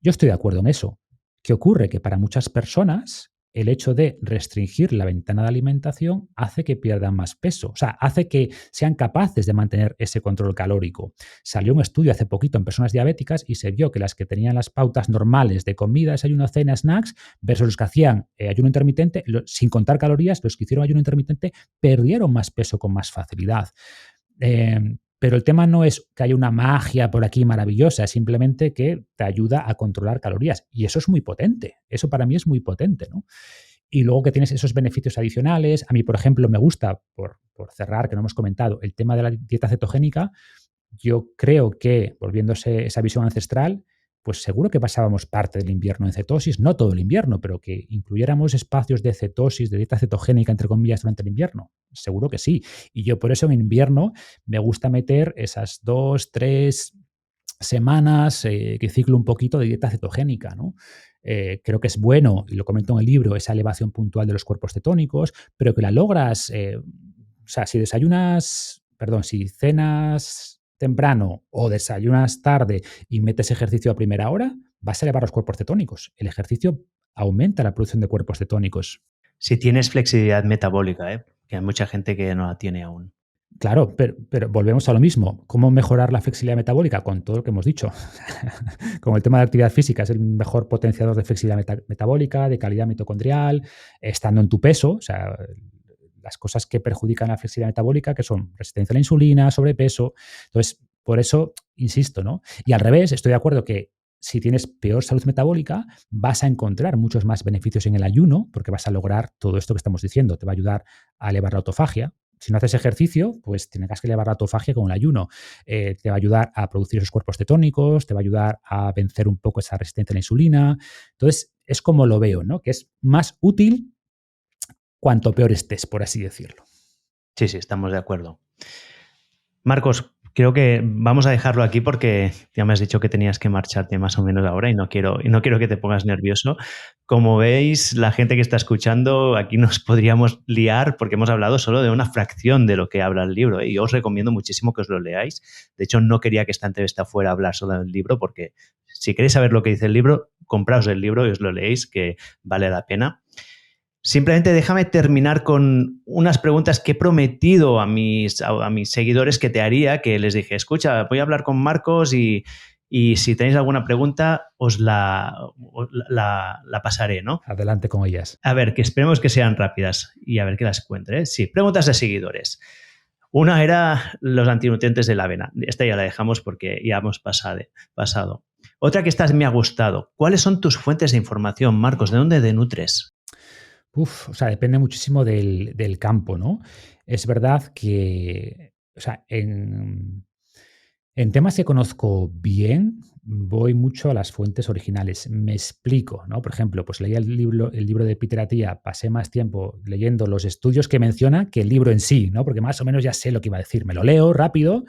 Yo estoy de acuerdo en eso. ¿Qué ocurre? Que para muchas personas el hecho de restringir la ventana de alimentación hace que pierdan más peso, o sea, hace que sean capaces de mantener ese control calórico. Salió un estudio hace poquito en personas diabéticas y se vio que las que tenían las pautas normales de comida, desayuno, cena, snacks, versus los que hacían ayuno intermitente, sin contar calorías, los que hicieron ayuno intermitente perdieron más peso con más facilidad. Pero el tema no es que haya una magia por aquí maravillosa, es simplemente que te ayuda a controlar calorías. Y eso es muy potente. Eso para mí es muy potente, ¿no? Y luego que tienes esos beneficios adicionales. A mí, por ejemplo, me gusta, por cerrar, que no hemos comentado, el tema de la dieta cetogénica. Yo creo que, volviéndose esa visión ancestral, pues seguro que pasábamos parte del invierno en cetosis, no todo el invierno, pero que incluyéramos espacios de cetosis, de dieta cetogénica, entre comillas, durante el invierno. Seguro que sí. Y yo por eso en invierno me gusta meter esas 2, 3 semanas que ciclo un poquito de dieta cetogénica, ¿no? Creo que es bueno, y lo comento en el libro, esa elevación puntual de los cuerpos cetónicos, pero que la logras, o sea, si cenas temprano o desayunas tarde y metes ejercicio a primera hora, vas a elevar los cuerpos cetónicos. El ejercicio aumenta la producción de cuerpos cetónicos. si tienes flexibilidad metabólica, que hay mucha gente que no la tiene aún. Claro, pero volvemos a lo mismo. ¿Cómo mejorar la flexibilidad metabólica? Con todo lo que hemos dicho. Con el tema de actividad física, es el mejor potenciador de flexibilidad metabólica, de calidad mitocondrial, estando en tu peso. O sea, las cosas que perjudican la flexibilidad metabólica, que son resistencia a la insulina, sobrepeso. Entonces, por eso insisto, ¿no? Y al revés, estoy de acuerdo que si tienes peor salud metabólica, vas a encontrar muchos más beneficios en el ayuno, porque vas a lograr todo esto que estamos diciendo. Te va a ayudar a elevar la autofagia. Si no haces ejercicio, pues tendrás que elevar la autofagia con el ayuno. Te va a ayudar a producir esos cuerpos cetónicos, te va a ayudar a vencer un poco esa resistencia a la insulina. Entonces, es como lo veo, ¿no? Que es más útil cuanto peor estés, por así decirlo. Sí, estamos de acuerdo. Marcos, creo que vamos a dejarlo aquí, porque ya me has dicho que tenías que marcharte más o menos ahora, y no quiero que te pongas nervioso. Como veis, la gente que está escuchando, aquí nos podríamos liar, porque hemos hablado solo de una fracción de lo que habla el libro, y yo os recomiendo muchísimo que os lo leáis. De hecho, no quería que esta entrevista fuera a hablar solo del libro, porque si queréis saber lo que dice el libro, compraos el libro y os lo leéis, que vale la pena. Simplemente déjame terminar con unas preguntas que he prometido a mis seguidores que te haría, que les dije, escucha, voy a hablar con Marcos y y si tenéis alguna pregunta os la pasaré, ¿no? Adelante con ellas. A ver, que esperemos que sean rápidas y a ver que las encuentre, ¿eh? Sí, preguntas de seguidores. Una era los antinutrientes de la avena. Esta ya la dejamos porque ya hemos pasado. Otra que esta me ha gustado. ¿Cuáles son tus fuentes de información, Marcos? ¿De dónde te nutres? O sea, depende muchísimo del campo, ¿no? Es verdad que, o sea, en temas que conozco bien, voy mucho a las fuentes originales. Me explico, ¿no? Por ejemplo, pues leí el libro de Peter Attia, pasé más tiempo leyendo los estudios que menciona que el libro en sí, ¿no? Porque más o menos ya sé lo que iba a decir. Me lo leo rápido,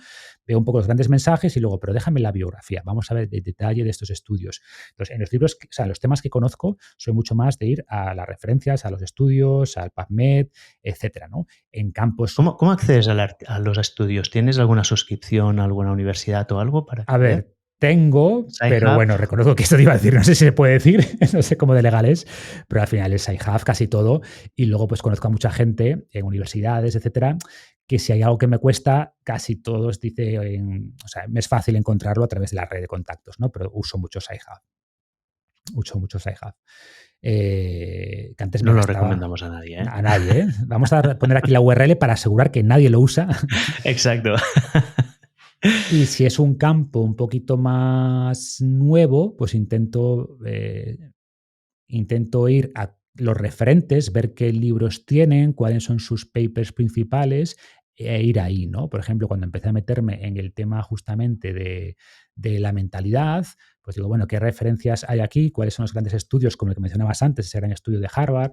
veo un poco los grandes mensajes y luego, pero déjame la biografía. Vamos a ver el detalle de estos estudios. Entonces, en los libros, o sea, los temas que conozco, soy mucho más de ir a las referencias, a los estudios, al PubMed, etcétera, ¿no? En campos. ¿Cómo accedes a los estudios? ¿Tienes alguna suscripción a alguna universidad o algo para A acceder? ver, tengo, pero Sci-Hub. bueno, reconozco que esto te iba a decir, no sé si se puede decir, no sé cómo de legal es, pero al final es Sci-Hub casi todo. Y luego pues conozco a mucha gente en universidades, etcétera, que si hay algo que me cuesta, casi todos o sea, me es fácil encontrarlo a través de la red de contactos, ¿no? Pero uso mucho Sci-Hub, que antes me No lo gastaba recomendamos a nadie, ¿eh? a nadie, ¿eh? Vamos a poner aquí la URL para asegurar que nadie lo usa. Exacto. Y si es un campo un poquito más nuevo, pues intento ir a los referentes, ver qué libros tienen, cuáles son sus papers principales e ir ahí, ¿no? Por ejemplo, cuando empecé a meterme en el tema justamente de la mentalidad, pues digo, bueno, ¿qué referencias hay aquí? ¿Cuáles son los grandes estudios, como el que mencionabas antes, ese gran estudio de Harvard?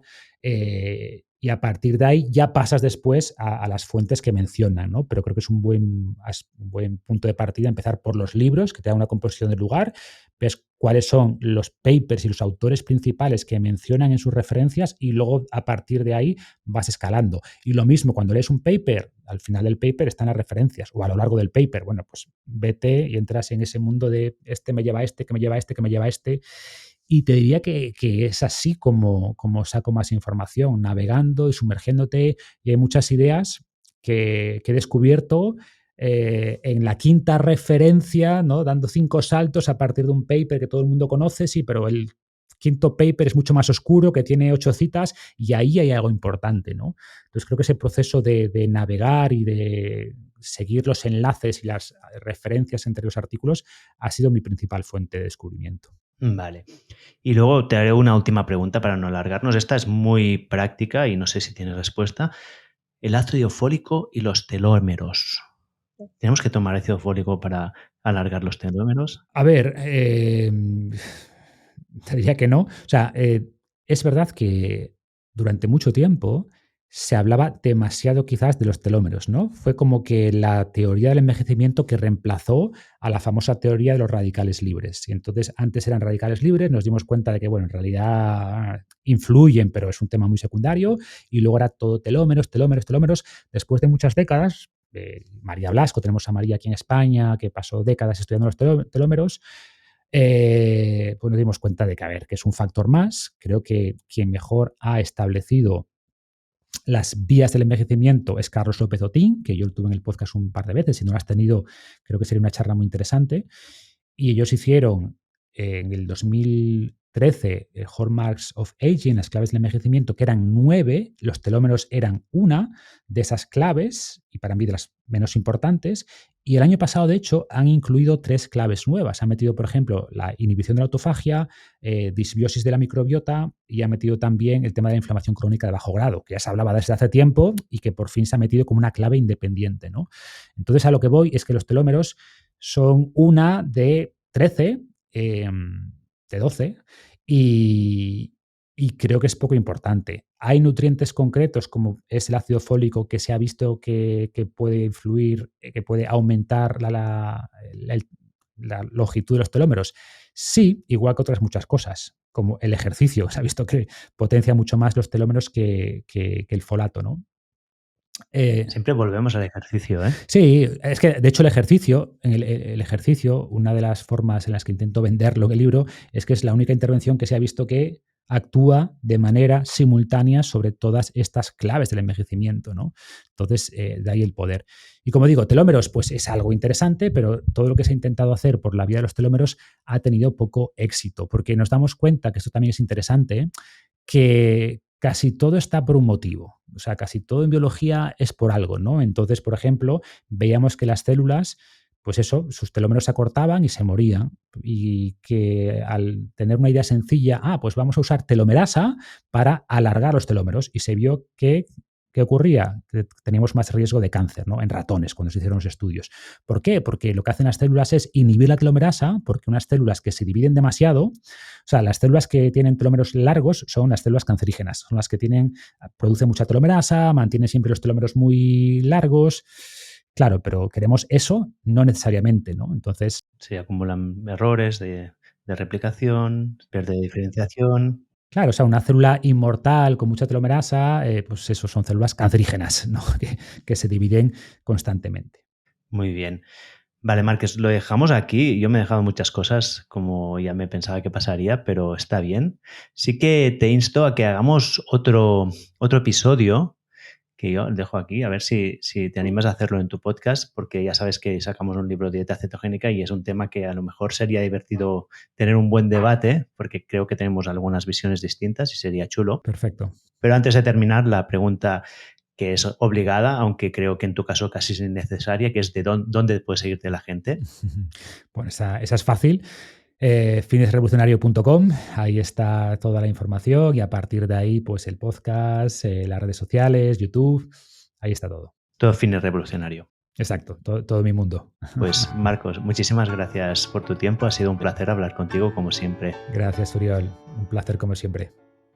Y a partir de ahí ya pasas después a las fuentes que mencionan, ¿no? Pero creo que es un buen punto de partida empezar por los libros, que te dan una composición del lugar, ves cuáles son los papers y los autores principales que mencionan en sus referencias y luego a partir de ahí vas escalando. Y lo mismo, cuando lees un paper, al final del paper están las referencias o a lo largo del paper, bueno, pues vete y entras en ese mundo de este me lleva a este, que me lleva a este, que me lleva a este. Y te diría que es así como saco más información, navegando y sumergiéndote. Y hay muchas ideas que he descubierto en la quinta referencia, ¿no? Dando 5 saltos a partir de un paper que todo el mundo conoce, sí, pero el quinto paper es mucho más oscuro, que tiene 8 citas, y ahí hay algo importante, ¿no? Entonces creo que ese proceso de navegar y de seguir los enlaces y las referencias entre los artículos ha sido mi principal fuente de descubrimiento. Vale. Y luego te haré una última pregunta para no alargarnos. Esta es muy práctica y no sé si tienes respuesta. El ácido fólico y los telómeros. ¿Tenemos que tomar ácido fólico para alargar los telómeros? A ver, te diría que no. O sea, es verdad que durante mucho tiempo se hablaba demasiado quizás de los telómeros, ¿no? Fue como que la teoría del envejecimiento que reemplazó a la famosa teoría de los radicales libres. Y entonces antes eran radicales libres, nos dimos cuenta de que, bueno, en realidad influyen, pero es un tema muy secundario, y luego era todo telómeros, telómeros, telómeros. Después de muchas décadas, María Blasco, tenemos a María aquí en España, que pasó décadas estudiando los telómeros, pues nos dimos cuenta de que, a ver, que es un factor más. Creo que quien mejor ha establecido las vías del envejecimiento es Carlos López Otín, que yo lo tuve en el podcast un par de veces. Si no lo has tenido, creo que sería una charla muy interesante. Y ellos hicieron en el 2013 Hallmarks of Aging, las claves del envejecimiento, que eran 9, los telómeros eran una de esas claves, y para mí de las menos importantes. Y el año pasado, de hecho, han incluido 3 claves nuevas. Han metido, por ejemplo, la inhibición de la autofagia, disbiosis de la microbiota, y han metido también el tema de la inflamación crónica de bajo grado, que ya se hablaba desde hace tiempo y que por fin se ha metido como una clave independiente, ¿no? Entonces, a lo que voy es que los telómeros son una de 13, de 12, y, y creo que es poco importante. Hay nutrientes concretos, como es el ácido fólico, que se ha visto que puede influir, que puede aumentar la longitud de los telómeros. Sí, igual que otras muchas cosas, como el ejercicio. Se ha visto que potencia mucho más los telómeros que el folato, ¿no? Eh, Siempre volvemos al ejercicio, ¿eh? Sí, es que de hecho el ejercicio, una de las formas en las que intento venderlo en el libro, es que es la única intervención que se ha visto que actúa de manera simultánea sobre todas estas claves del envejecimiento, ¿no? Entonces, de ahí el poder. Y como digo, telómeros, pues es algo interesante, pero todo lo que se ha intentado hacer por la vía de los telómeros ha tenido poco éxito, porque nos damos cuenta, que esto también es interesante, que casi todo está por un motivo. O sea, casi todo en biología es por algo, ¿no? Entonces, por ejemplo, veíamos que las células, pues eso, sus telómeros se acortaban y se morían. Y que al tener una idea sencilla, pues vamos a usar telomerasa para alargar los telómeros. Y se vio que, ¿qué ocurría? Que teníamos más riesgo de cáncer, ¿no? En ratones, cuando se hicieron los estudios. ¿Por qué? Porque lo que hacen las células es inhibir la telomerasa, porque unas células que se dividen demasiado, o sea, las células que tienen telómeros largos son las células cancerígenas, son las que producen mucha telomerasa, mantienen siempre los telómeros muy largos. Claro, pero queremos eso, no necesariamente, ¿no? Entonces, Se acumulan errores de replicación, pérdida de diferenciación. claro, o sea, una célula inmortal con mucha telomerasa, pues eso son células cancerígenas, ¿no? Que se dividen constantemente. Muy bien. Vale, Márquez, lo dejamos aquí. Yo me he dejado muchas cosas, como ya me pensaba que pasaría, pero está bien. Sí que te insto a que hagamos otro episodio que yo dejo aquí, a ver si te animas a hacerlo en tu podcast, porque ya sabes que sacamos un libro de dieta cetogénica y es un tema que a lo mejor sería divertido tener un buen debate, porque creo que tenemos algunas visiones distintas y sería chulo. Perfecto. Pero antes de terminar, la pregunta que es obligada, aunque creo que en tu caso casi es innecesaria, que es de dónde puede seguirte la gente. Bueno, esa es fácil. Fitnessrevolucionario.com, ahí está toda la información y a partir de ahí, pues el podcast, las redes sociales, YouTube, ahí está todo. Todo fitness revolucionario. Exacto, todo mi mundo. Pues Marcos, muchísimas gracias por tu tiempo. Ha sido un placer hablar contigo como siempre. Gracias, Uriol. Un placer como siempre.